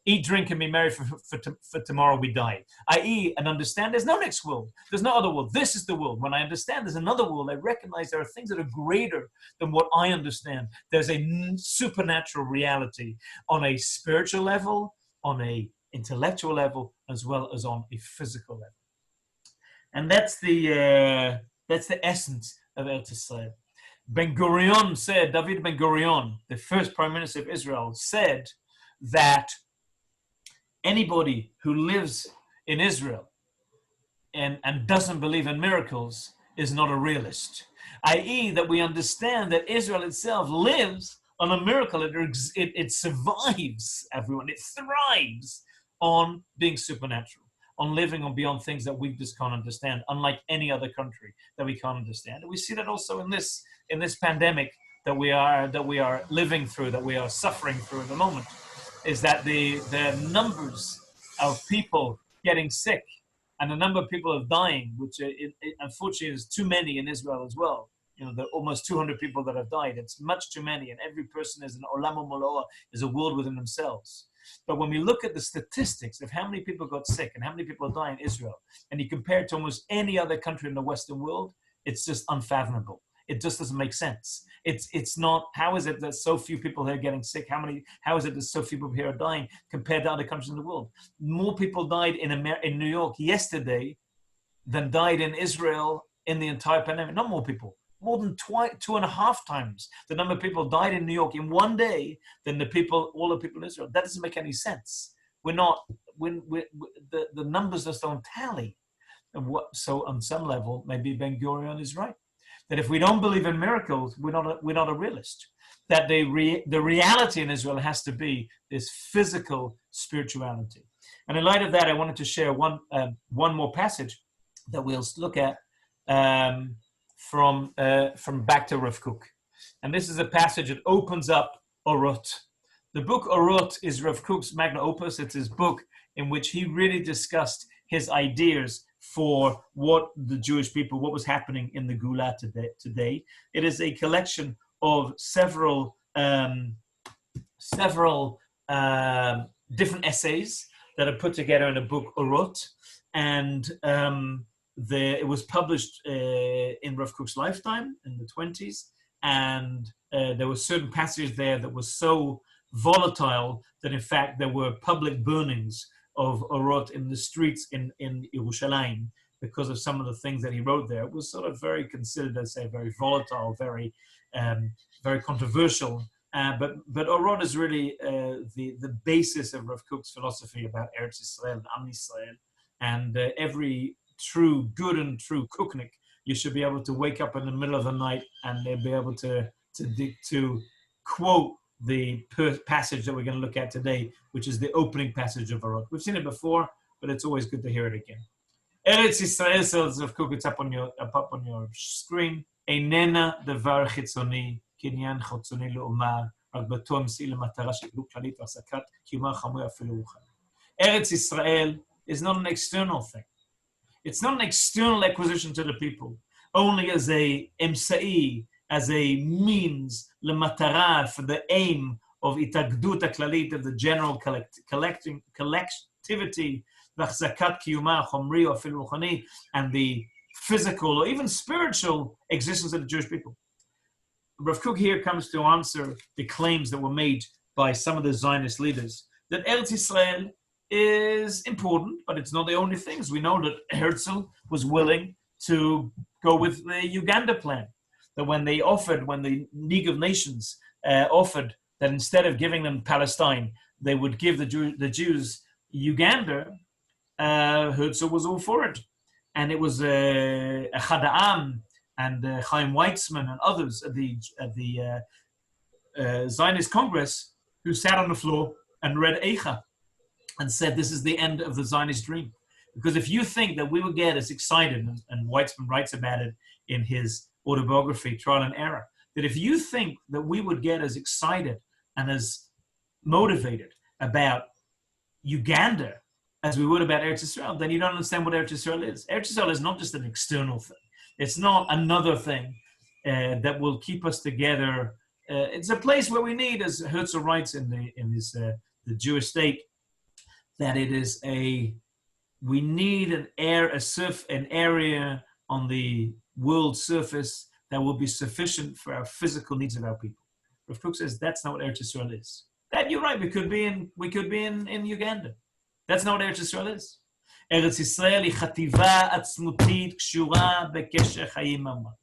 eat, drink, and be merry, for tomorrow we die. I.e., and understand there's no next world. There's no other world. This is the world. When I understand there's another world, I recognize there are things that are greater than what I understand. There's a supernatural reality on a spiritual level, on a intellectual level, as well as on a physical level. And that's the essence of Eretz Israel. Ben-Gurion said, David Ben-Gurion, the first prime minister of Israel, said that anybody who lives in Israel and doesn't believe in miracles is not a realist. I.e., that we understand that Israel itself lives on a miracle. It survives, everyone. It thrives on being supernatural, on living on beyond things that we just can't understand, unlike any other country that we can't understand. And we see that also in this pandemic that we are living through, that we are suffering through at the moment, is that the numbers of people getting sick and the number of people of dying, which unfortunately is too many in Israel as well. You know, there are almost 200 people that have died. It's much too many, and every person is an olam umoloa, is a world within themselves. But when we look at the statistics of how many people got sick and how many people die in Israel, and you compare it to almost any other country in the Western world, it's just unfathomable. It just doesn't make sense. It's not, how is it that so few people here are getting sick? How is it that so few people here are dying compared to other countries in the world? More people died in New York yesterday than died in Israel in the entire pandemic. Not more people, more than 2.5 times the number of people died in New York in one day than all the people in Israel. That doesn't make any sense. The numbers just don't tally. So on some level, maybe Ben-Gurion is right. That if we don't believe in miracles, we're not a realist. That the reality in Israel has to be this physical spirituality. And in light of that, I wanted to share one more passage that we'll look at from back to Rav Kook. And this is a passage that opens up Orot. The book Orot is Rav Kook's magnum opus. It's his book in which he really discussed his ideas for what the Jewish people, what was happening in the Gula today. It is a collection of several different essays that are put together in a book, Orot, and it was published in Rav Kook's lifetime in the 20s, and there were certain passages there that were so volatile that in fact there were public burnings of Orot in the streets in Yerushalayim because of some of the things that he wrote there. It was sort of very considered, as say, very volatile, very controversial. But Orot is really the basis of Rav Kook's philosophy about Eretz Yisrael and Am Yisrael. And every good and true Kooknik, you should be able to wake up in the middle of the night and be able to quote the passage that we're going to look at today, which is the opening passage of Orot. We've seen it before, but it's always good to hear it again. Eretz Yisrael, says Rav Kook, it's up on your screen. Einena devar chitzoni, kinyan chotzoni le'omar, רק בתור אמצעי למטרה של גלות כללית והפסקת קיומה החמור אפילו רוחני. Eretz Yisrael is not an external thing. It's not an external acquisition to the people, only as a emsa'i, as a means, lematara, for the aim of itagdut haklalit, of the general collectivity, v'achzakat kiyuma chomri or afilu ruchani, and the physical or even spiritual existence of the Jewish people. Rav Kook here comes to answer the claims that were made by some of the Zionist leaders that Eretz Yisrael is important, but it's not the only things. We know that Herzl was willing to go with the Uganda plan. That when the League of Nations offered that instead of giving them Palestine, they would give the Jews Uganda, Herzl was all for it. And it was Echad Ha'am and Chaim Weizmann and others at the Zionist Congress who sat on the floor and read Eicha and said, this is the end of the Zionist dream. Because if you think that we will get as excited, and Weizmann writes about it in his autobiography, Trial and Error, that if you think that we would get as excited and as motivated about Uganda as we would about Eretz Yisrael, then you don't understand what Eretz Yisrael is. Eretz Yisrael is not just an external thing. It's not another thing that will keep us together. It's a place where we need, as Herzl writes in his the Jewish State, that it is we need an area on the world surface that will be sufficient for our physical needs of our people. Rav Kook says that's not what Eretz Yisrael is. That you're right. We could be in Uganda. That's not what Eretz Yisrael is. Eretz Yisrael היא חטיבה עצמותית קשורה בקשר חיים ממש.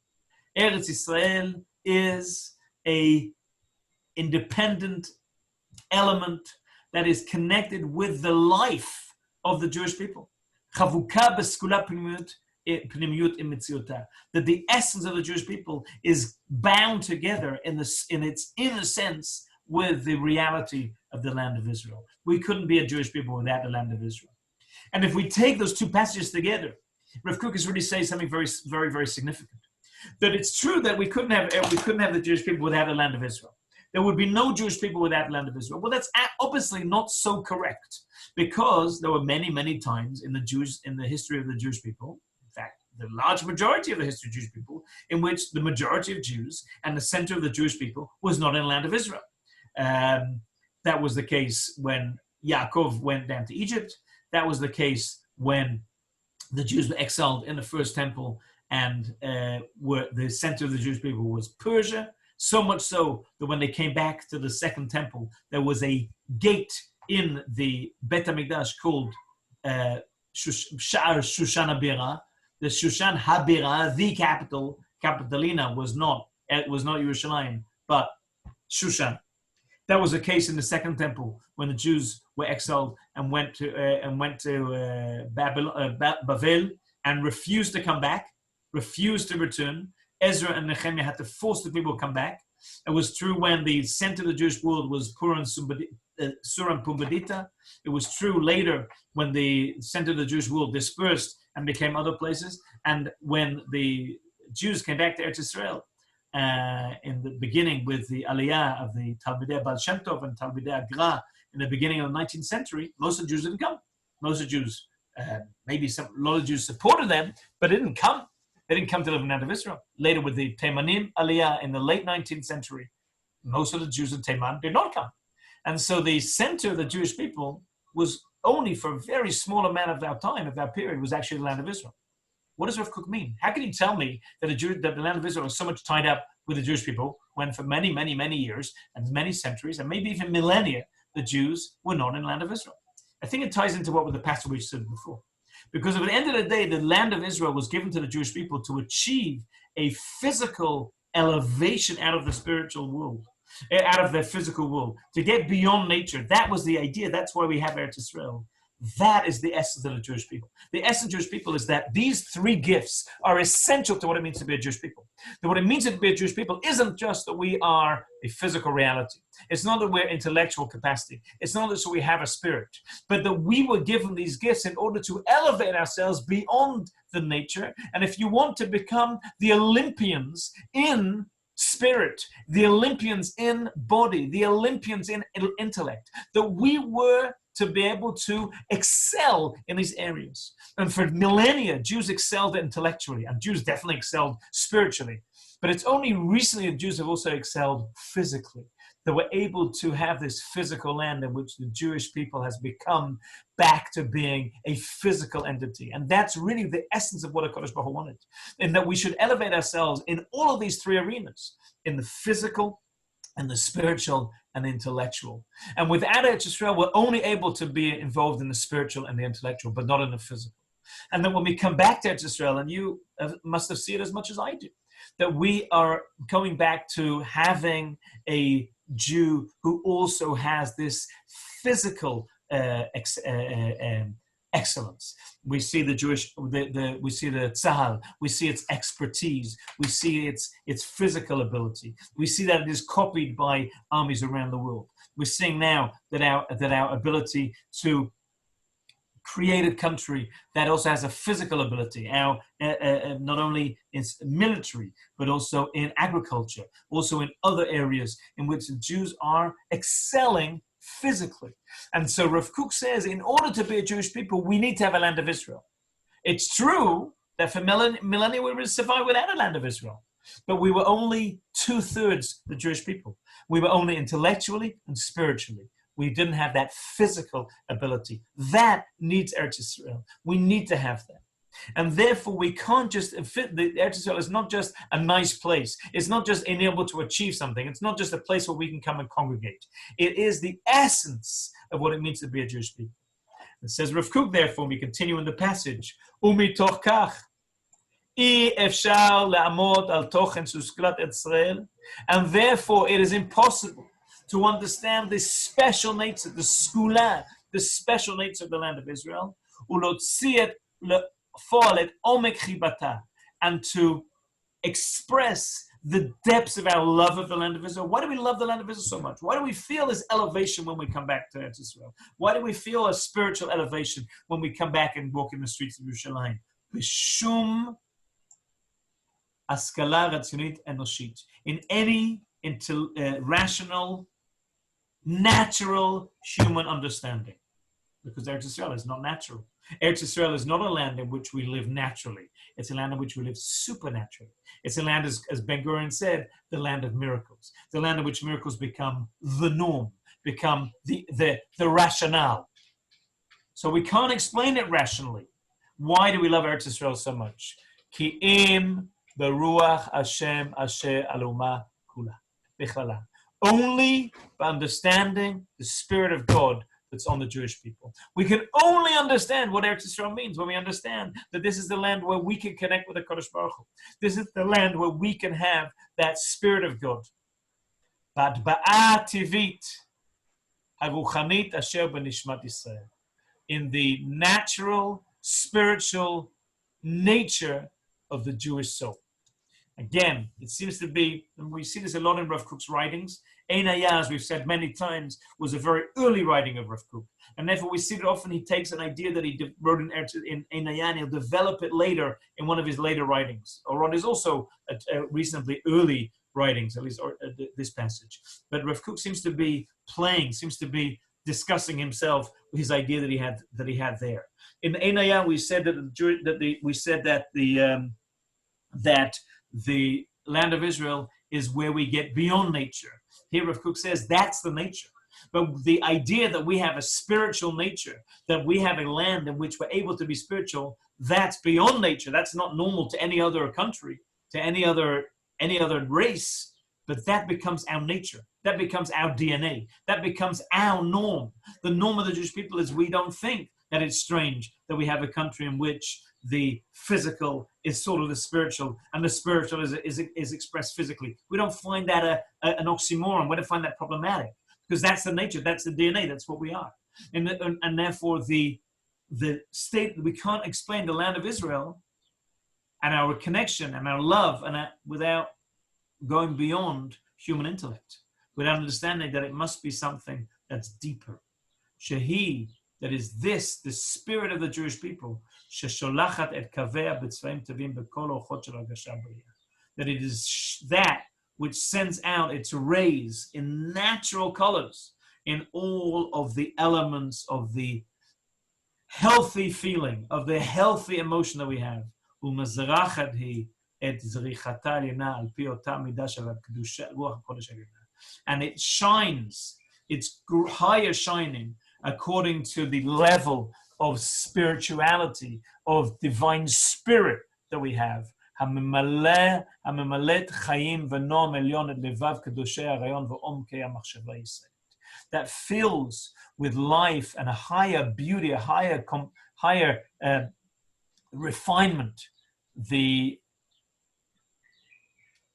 Eretz Yisrael is a independent element that is connected with the life of the Jewish people. חבוקה בסגולה פנימיות עם מציאותה. That the essence of the Jewish people is bound together in its inner sense with the reality of the land of Israel. We couldn't be a Jewish people without the land of Israel. And if we take those two passages together, Rav Kook is really saying something very, very, very significant. That it's true that we couldn't have the Jewish people without the land of Israel. There would be no Jewish people without the land of Israel. Well, that's obviously not so correct, because there were many, many times in the history of the Jewish people, in fact, the large majority of the history of Jewish people, in which the majority of Jews and the center of the Jewish people was not in the land of Israel. That was the case when Yaakov went down to Egypt. That was the case when the Jews were exiled in the first temple, and the center of the Jewish people was Persia. So much so that when they came back to the second temple, there was a gate in the Bet HaMikdash called Sha'ar Shushan HaBira. The Shushan HaBira, the capitalina, was not Yerushalayim, but Shushan. That was the case in the second temple when the Jews were exiled and went to Babel and refused to come back, refused to return. Ezra and Nehemiah had to force the people to come back. It was true when the center of the Jewish world was Suram Pumbedita. It was true later when the center of the Jewish world dispersed and became other places. And when the Jews came back to Eretz Yisrael, in the beginning with the Aliyah of the Talmidei Baal Shem Tov and Talmidei Agra in the beginning of the 19th century, most of the Jews didn't come. Most of the Jews, a lot of Jews supported them, but didn't come. They didn't come to live in the land of Israel. Later with the Teimanim Aliyah in the late 19th century, most of the Jews in Teiman did not come. And so the center of the Jewish people was only for a very small amount of our time, of our period, was actually the land of Israel. What does Rav Kook mean? How can he tell me that the land of Israel is so much tied up with the Jewish people when for many, many, many years and many centuries and maybe even millennia, the Jews were not in the land of Israel? I think it ties into what the passage we said before. Because at the end of the day, the land of Israel was given to the Jewish people to achieve a physical elevation out of the spiritual world, out of their physical world, to get beyond nature. That was the idea. That's why we have Eretz Yisrael. That is the essence of the Jewish people. The essence of Jewish people is that these three gifts are essential to what it means to be a Jewish people. That what it means to be a Jewish people isn't just that we are a physical reality. It's not that we're intellectual capacity. It's not that we have a spirit, but that we were given these gifts in order to elevate ourselves beyond the nature. And if you want to become the Olympians in spirit, the Olympians in body, the Olympians in intellect, that we were to be able to excel in these areas. And for millennia, Jews excelled intellectually, and Jews definitely excelled spiritually. But it's only recently that Jews have also excelled physically. that we're able to have this physical land in which the Jewish people has become back to being a physical entity. And that's really the essence of what HaKadosh Baruch Hu wanted, in that we should elevate ourselves in all of these three arenas, in the physical, and the spiritual, and the intellectual. And without Eretz Yisrael, we're only able to be involved in the spiritual and the intellectual, but not in the physical. And then when we come back to Eretz Yisrael, and you must have seen it as much as I do, that we are going back to having a Jew who also has this physical excellence. We see the Jewish, we see the tzahal, we see its expertise, we see its physical ability. We see that it is copied by armies around the world. We're seeing now that our ability to create a country that also has a physical ability, not only in military, but also in agriculture, also in other areas in which the Jews are excelling physically. And so Rav Kook says, in order to be a Jewish people, we need to have a land of Israel. It's true that for millennia we were survived without a land of Israel, but we were only 2/3 the Jewish people. We were only intellectually and spiritually. We didn't have that physical ability. That needs Eretz Yisrael. We need to have that. And therefore, we can't just fit. The Eretz Yisrael is not just a nice place. It's not just being able to achieve something. It's not just a place where we can come and congregate. It is the essence of what it means to be a Jewish people. It says Rav Kook, therefore, we continue in the passage. Umitoch kach, אי אפשר לעמוד על תוכן סוסגלת ישראל, and therefore it is impossible to understand this special nature, the skula, the special nature of the land of Israel, ולהוציא את לפועל את עומק חיבתה, and to express the depths of our love of the land of Israel. Why do we love the land of Israel so much? Why do we feel this elevation when we come back to Israel? Why do we feel a spiritual elevation when we come back and walk in the streets of Yerushalayim? B'shum השכלה רצינית אנושית. In any rational, natural human understanding. Because Eretz Yisrael is not natural. Eretz Yisrael is not a land in which we live naturally. It's a land in which we live supernaturally. It's a land, as Ben Gurion said, the land of miracles. The land in which miracles become the norm, become the rationale. So we can't explain it rationally. Why do we love Eretz Yisrael so much? Ki im beruach Hashem asher aluma kula bichlala. Only by understanding the Spirit of God that's on the Jewish people. We can only understand what Eretz Yisrael means when we understand that this is the land where we can connect with the Kadosh Baruch Hu. This is the land where we can have that Spirit of God. Ba'at tivit haruchanit asher b'nishmat Yisrael. In the natural, spiritual nature of the Jewish soul. Again, it seems to be, and we see this a lot in Rav Kook's writings. Ein Hayah, as we've said many times, was a very early writing of Rav Kook. And therefore we see that often he takes an idea that he wrote in Ein Hayah and he'll develop it later in one of his later writings. Or on his also reasonably early writings, at least this passage. But Rav Kook seems to be discussing himself his idea that he had there. In Ein Hayah, we said that the land of Israel is where we get beyond nature. Here Rav Kook says that's the nature. But the idea that we have a spiritual nature, that we have a land in which we're able to be spiritual, that's beyond nature. That's not normal to any other country, to any other race, but that becomes our nature. That becomes our DNA. That becomes our norm. The norm of the Jewish people is we don't think that it's strange that we have a country in which the physical is sort of the spiritual, and the spiritual is expressed physically. We don't find that an oxymoron. We don't find that problematic, because that's the nature, that's the DNA, that's what we are. And therefore, the state, we can't explain the land of Israel and our connection and our love without going beyond human intellect, without understanding that it must be something that's deeper. Shehi, that is the spirit of the Jewish people, that it is that which sends out its rays in natural colors in all of the elements of the healthy feeling, of the healthy emotion that we have. and it shines. It's higher shining according to the level of spirituality, of divine spirit that we have. That fills with life and a higher beauty, a higher refinement, the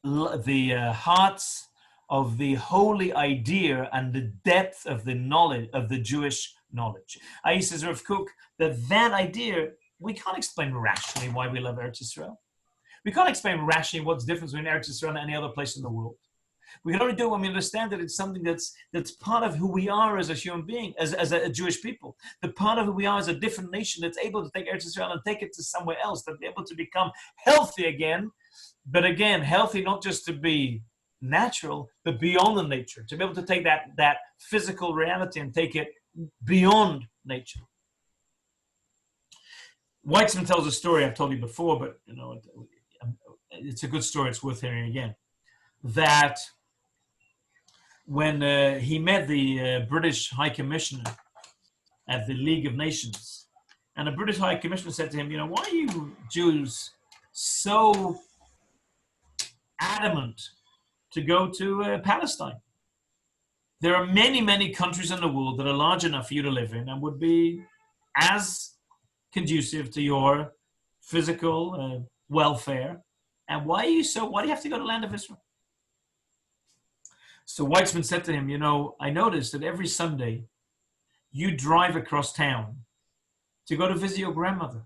hearts of the holy idea and the depth of the knowledge of the Jewish knowledge. I says Rav Kook that idea we can't explain rationally why we love Eretz Yisrael. We can't explain rationally what's the difference between Eretz Yisrael and any other place in the world. We can only do it when we understand that it's something that's part of who we are as a human being, as a Jewish people. The part of who we are as a different nation that's able to take Eretz Yisrael and take it to somewhere else, to be able to become healthy again. But again, healthy not just to be natural, but beyond the nature, to be able to take that physical reality and take it beyond nature. Weizmann tells a story I've told you before, but it's a good story. It's worth hearing again. That when he met the British High Commissioner at the League of Nations, and the British High Commissioner said to him, why are you Jews so adamant to go to Palestine? There are many, many countries in the world that are large enough for you to live in and would be as conducive to your physical welfare. And why do you have to go to the land of Israel? So Weizmann said to him, I noticed that every Sunday you drive across town to go to visit your grandmother.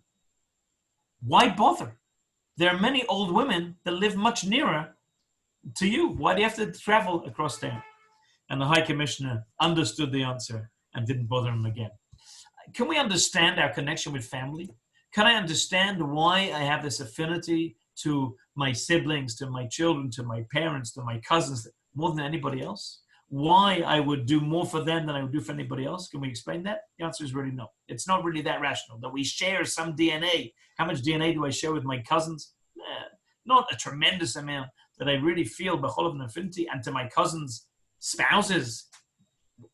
Why bother? There are many old women that live much nearer to you. Why do you have to travel across town? And the High Commissioner understood the answer and didn't bother him again. Can we understand our connection with family? Can I understand why I have this affinity to my siblings, to my children, to my parents, to my cousins, more than anybody else? Why I would do more for them than I would do for anybody else? Can we explain that? The answer is really no. It's not really that rational, that we share some DNA. How much DNA do I share with my cousins? Not a tremendous amount that I really feel b'chol and affinity, and to my cousins' spouses,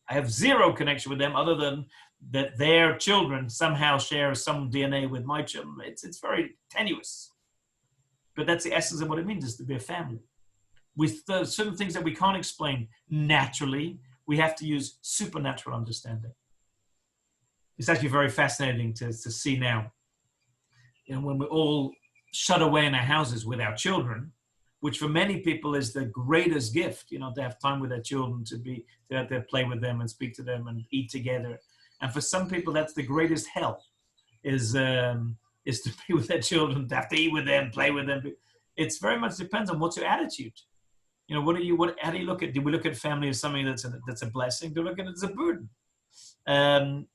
I have zero connection with them other than that their children somehow share some DNA with my children. It's very tenuous. But that's the essence of what it means, is to be a family. With certain things that we can't explain naturally, we have to use supernatural understanding. It's actually very fascinating to see now. When we're all shut away in our houses with our children, which for many people is the greatest gift, to have time with their children, to play with them and speak to them and eat together. And for some people, that's the greatest hell, is to be with their children, to have to eat with them, play with them. It's very much depends on what's your attitude. How do you look at? Do we look at family as something that's a blessing? Do we look at it as a burden? And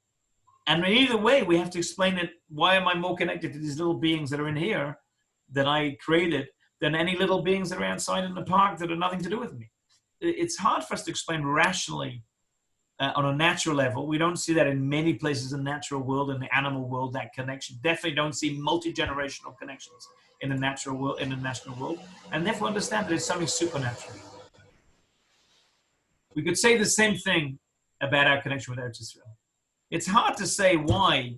either way, we have to explain it. Why am I more connected to these little beings that are in here that I created than any little beings that are outside in the park that have nothing to do with me? It's hard for us to explain rationally on a natural level. We don't see that in many places in the natural world, in the animal world, that connection. Definitely don't see multi-generational connections in the natural world, in the national world, and therefore understand that it's something supernatural. We could say the same thing about our connection with Eretz Yisrael. It's hard to say why,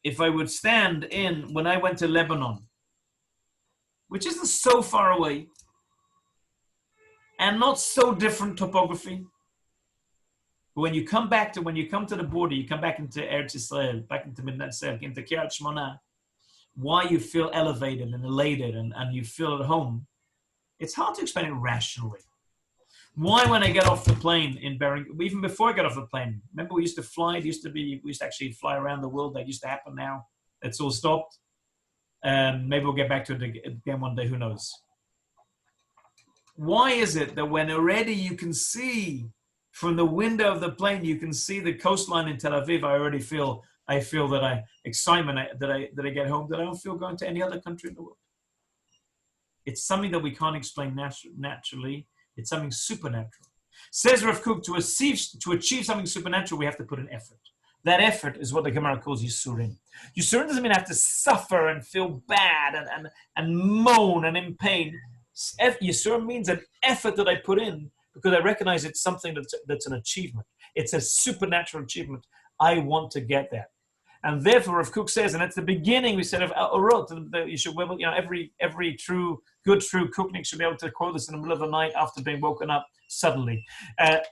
if I would stand when I went to Lebanon, which isn't so far away, and not so different topography. But when you come to the border, you come back into Eretz Yisrael, back into Midnat Selk, into Kiryat Shmona, why you feel elevated and elated and you feel at home, it's hard to explain it rationally. Why, when I get off the plane in Bering, even before I got off the plane, remember we used to fly, we used to actually fly around the world. That used to happen now. It's all stopped. Maybe we'll get back to it again one day, who knows. Why is it that when already you can see from the window of the plane, you can see the coastline in Tel Aviv, I feel that excitement that I get home that I don't feel going to any other country in the world. It's something that we can't explain naturally. It's something supernatural. Says Rav Kook, to achieve something supernatural, we have to put an effort. That effort is what the Gemara calls Yisurin. Yisurin doesn't mean I have to suffer and feel bad and moan and in pain. Yisurin means an effort that I put in because I recognize it's something that's an achievement. It's a supernatural achievement. I want to get that. And therefore, Rav Kook says, and at the beginning we said of Orot, you should, every true Kooknik should be able to quote this in the middle of the night after being woken up suddenly.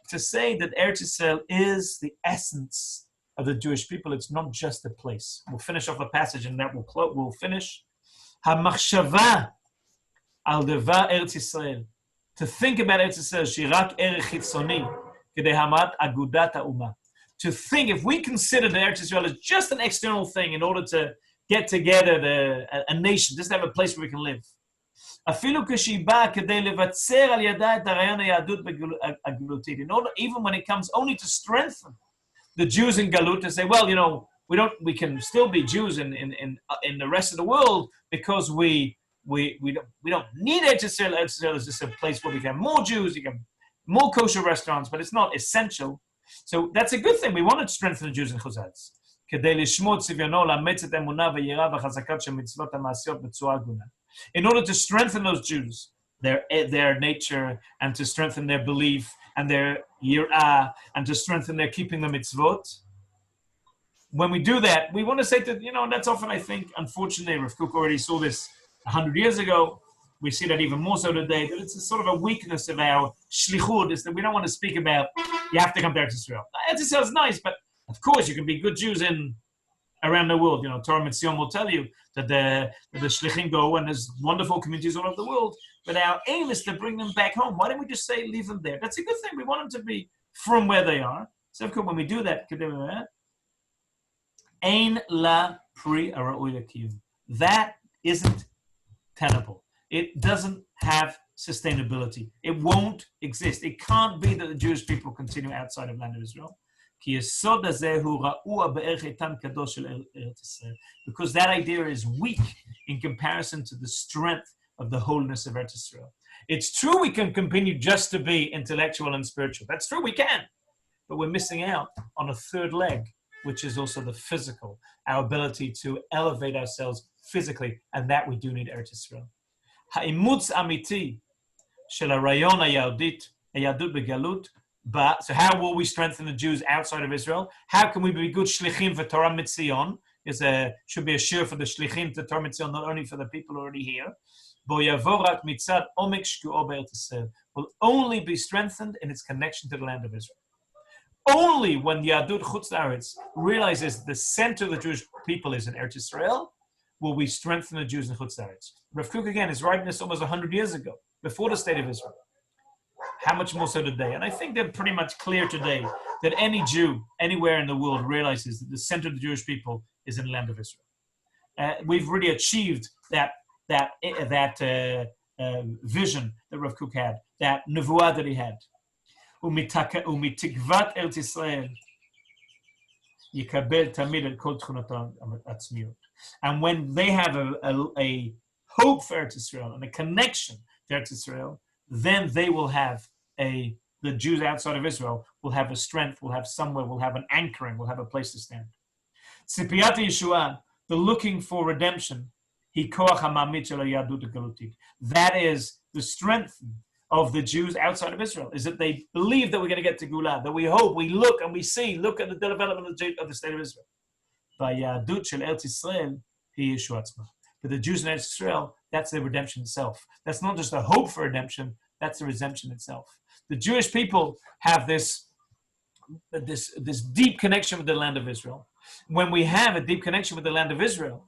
To say that Eretz Yisrael is the essence of the Jewish people, it's not just a place. We'll finish off the passage and that we'll finish. HaMachshava al devar Eretz Yisrael. To think about Eretz Yisrael, shirak erech chitzoni, kedei hamat agudat ha'umah. To think, if we consider the Eretz Yisrael as just an external thing in order to get together a nation, just have a place where we can live. Even when it comes only to strengthen the Jews in Galut, to say, well, we can still be Jews in the rest of the world because we don't need Eretz Yisrael. Eretz Yisrael is just a place where we can have more Jews, you can more kosher restaurants, but it's not essential. So that's a good thing. We want to strengthen the Jews in Chutz. In order to strengthen those Jews, their nature, and to strengthen their belief, and their yirah, and to strengthen their keeping the mitzvot. When we do that, we want to say that, that's often, I think, unfortunately, Rav Kook already saw this 100 years ago. We see that even more so today, that it's a sort of a weakness of our shlichut, is that we don't want to speak about, you have to come to Eretz Yisrael. Eretz Yisrael is nice, but of course you can be good Jews around the world. Torah Mitzion will tell you that the shlichim go and there's wonderful communities all over the world, but our aim is to bring them back home. Why don't we just say, leave them there? That's a good thing. We want them to be from where they are. So of course, when we do that, Ein la pri ara'ui l'kiyum. That isn't tenable. It doesn't have sustainability. It won't exist. It can't be that the Jewish people continue outside of the land of Israel. Because that idea is weak in comparison to the strength of the wholeness of Eretz Yisrael. It's true we can continue just to be intellectual and spiritual. That's true, we can. But we're missing out on a third leg, which is also the physical, our ability to elevate ourselves physically, and that we do need Eretz Yisrael. Ha'imutz amiti shel harayon hayadut begalut. So how will we strengthen the Jews outside of Israel? How can we be good shlichim for Torah Mitzion? Should be a shur for the shlichim to Torah Mitzion, not only for the people already here. Will only be strengthened in its connection to the land of Israel. Only when the Yadut Chutz La'aretz realizes the center of the Jewish people is in Eretz Yisrael, will we strengthen the Jews in Chutz La'aretz. Rav Kook again is writing this almost 100 years ago, before the state of Israel. How much more so today? And I think they're pretty much clear today that any Jew anywhere in the world realizes that the center of the Jewish people is in the land of Israel. We've really achieved that vision that Rav Kook had, that nevuah that he had. Umitikvat Eretz Yisrael yikabel tamid el kol tchunotam atzmiut. And when they have a hope for Eretz Yisrael and a connection to Eretz Yisrael, then they will have the Jews outside of Israel will have a strength, will have somewhere, will have an anchoring, will have a place to stand. Tzipiyat Yeshua, the looking for redemption, that is the strength of the Jews outside of Israel, is that they believe that we're going to get to Gula, that we hope, we look and we see, look at the development of the state of Israel. But the Jews in Eretz Israel, that's the redemption itself. That's not just a hope for redemption, that's the redemption itself. The Jewish people have this deep connection with the land of Israel. When we have a deep connection with the land of Israel,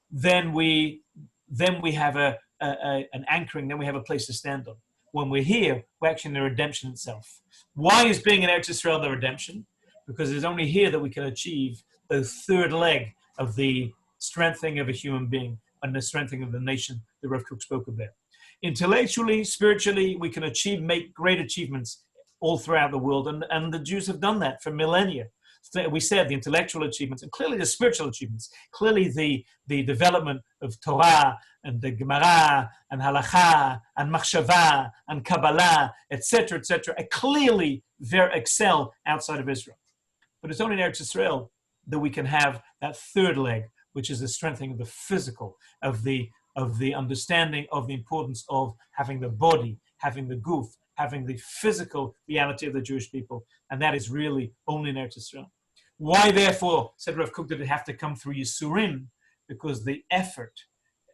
then we have an anchoring, then we have a place to stand on. When we're here, we're actually in the redemption itself. Why is being in Eretz Yisrael the redemption? Because it's only here that we can achieve the third leg of the strengthening of a human being and the strengthening of the nation that Rav Kook spoke about. Intellectually, spiritually, we can make great achievements all throughout the world, and the Jews have done that for millennia. We said the intellectual achievements and clearly the spiritual achievements, clearly the development of Torah and the Gemara and Halacha and Machshava and Kabbalah, etc., clearly they excel outside of Israel. But it's only in Eretz Yisrael that we can have that third leg, which is the strengthening of the physical, of the understanding of the importance of having the body, having the guf, having the physical reality of the Jewish people. And that is really only in Eretz Yisrael. Why, therefore, said Rav Kook, did it have to come through Yisurim? Because the effort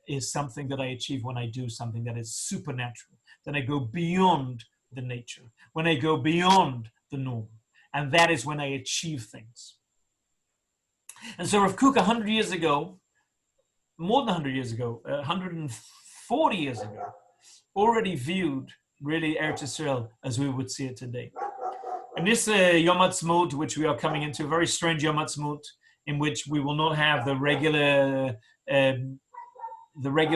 is something that I achieve when I do something that is supernatural. Then I go beyond the nature, when I go beyond the norm. And that is when I achieve things. And so Rav Kook 100 years ago, more than 100 years ago, 140 years ago, already viewed really Eretz Yisrael as we would see it today. And this Yom Ha'atzmaut, which we are coming into, a very strange Yom Ha'atzmaut, in which we will not have the regular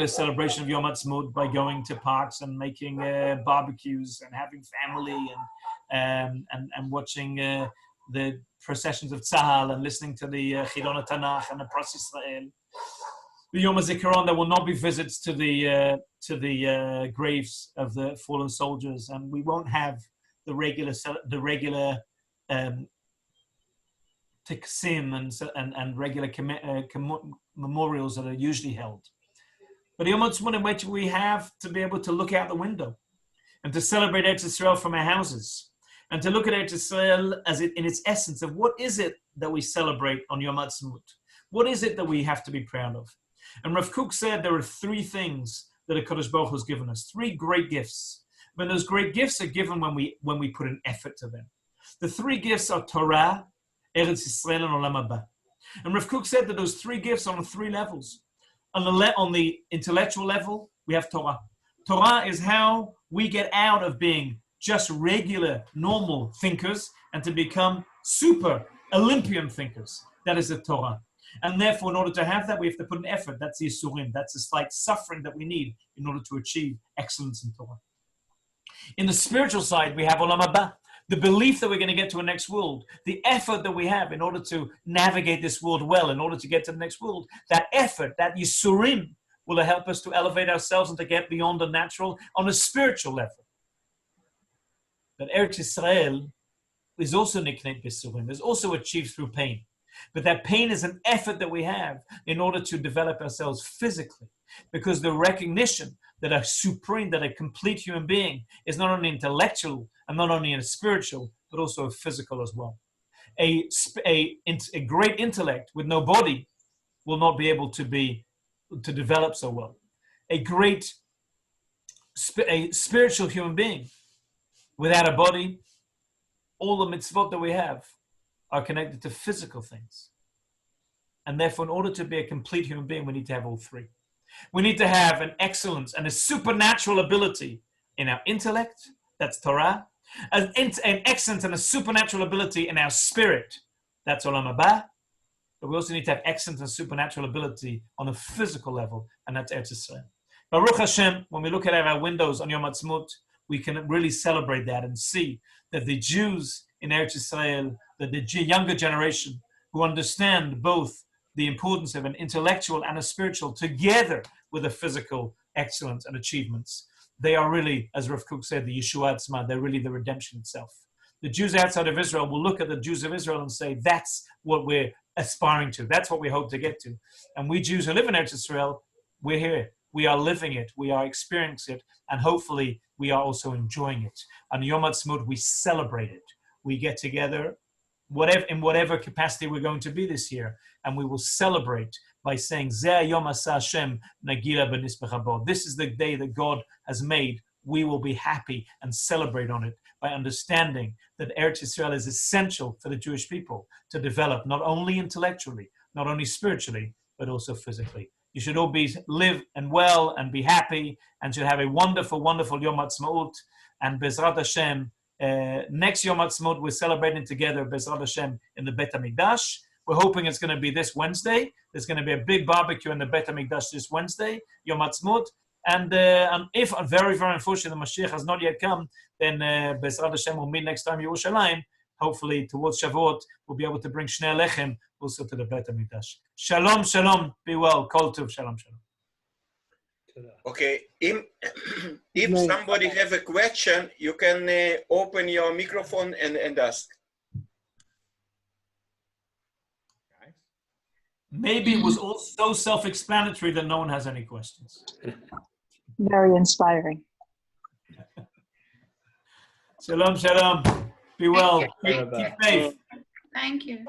celebration of Yom Ha'atzmaut by going to parks and making barbecues and having family and watching the processions of Tzahal and listening to the Gidon Tanakh and the Pras Yisrael. The Yom HaZikaron, there will not be visits to the graves of the fallen soldiers, and we won't have the regular tiksim and regular memorials that are usually held. But the Yom HaAtzmaut, in which we have to be able to look out the window and to celebrate Eretz Yisrael from our houses and to look at Eretz Yisrael as it in its essence of what is it that we celebrate on Yom HaAtzmaut? What is it that we have to be proud of? And Rav Kook said there are three things that HaKadosh Baruch Hu has given us, three great gifts. But those great gifts are given when we put an effort to them. The three gifts are Torah, Eretz Yisrael, and Olam Haba. And Rav Kook said that those three gifts are on three levels. On the intellectual level, we have Torah. Torah is how we get out of being just regular, normal thinkers and to become super Olympian thinkers. That is the Torah. And therefore, in order to have that, we have to put an effort. That's the Yisurim. That's the slight suffering that we need in order to achieve excellence in Torah. In the spiritual side, we have Olam Haba, the belief that we're going to get to a next world, the effort that we have in order to navigate this world well, in order to get to the next world. That effort, that Yisurim, will help us to elevate ourselves and to get beyond the natural on a spiritual level. But Eretz Yisrael is also nicknamed Yisurim, is also achieved through pain. But that pain is an effort that we have in order to develop ourselves physically, because the recognition that a complete human being is not only intellectual and not only a spiritual, but also a physical as well. A great intellect with no body will not be able to develop so well. A spiritual human being without a body, all the mitzvot that we have are connected to physical things. And therefore, in order to be a complete human being, we need to have all three. We need to have an excellence and a supernatural ability in our intellect, that's Torah, an excellence and a supernatural ability in our spirit, that's Olam Haba. But we also need to have excellence and supernatural ability on a physical level, and that's Eretz Yisrael. Baruch Hashem, when we look at our windows on Yom Ha'atzmaut, we can really celebrate that and see that the Jews in Eretz Yisrael, that the younger generation who understand both the importance of an intellectual and a spiritual together with a physical excellence and achievements, they are really, as Rav Kook said, the Yeshua Atzma, they're really the redemption itself. The Jews outside of Israel will look at the Jews of Israel and say, that's what we're aspiring to. That's what we hope to get to. And we Jews who live in Eretz Israel, we're here. We are living it. We are experiencing it. And hopefully we are also enjoying it. On Yom Ha'atzmaut, we celebrate it. We get together in whatever capacity we're going to be this year, and we will celebrate by saying, Zeh Yom Asa Hashem Nagila B'Nisbech Habo. This is the day that God has made. We will be happy and celebrate on it by understanding that Eretz Yisrael is essential for the Jewish people to develop, not only intellectually, not only spiritually, but also physically. You should all live and well and be happy and should have a wonderful, wonderful Yom Ha'atzmaut. And Bezrat Hashem, next Yom Ha'atzmaut, we're celebrating together, Bezrat Hashem, in the Bet HaMikdash. We're hoping it's going to be this Wednesday. There's going to be a big barbecue in the Bet HaMikdash this Wednesday, Yom Ha'atzmaut. And if, very, very unfortunately, the Mashiach has not yet come, then Bezrat Hashem will meet next time in Yerushalayim. Hopefully, towards Shavuot, we'll be able to bring Shnei Lechem also to the Bet HaMikdash. Shalom, shalom. Be well. Kol tov. Shalom, shalom. Okay, if somebody have a question, you can open your microphone and ask. Maybe it was all so self-explanatory that no one has any questions. Very inspiring. Shalom, shalom. Be well. Keep safe. Thank you.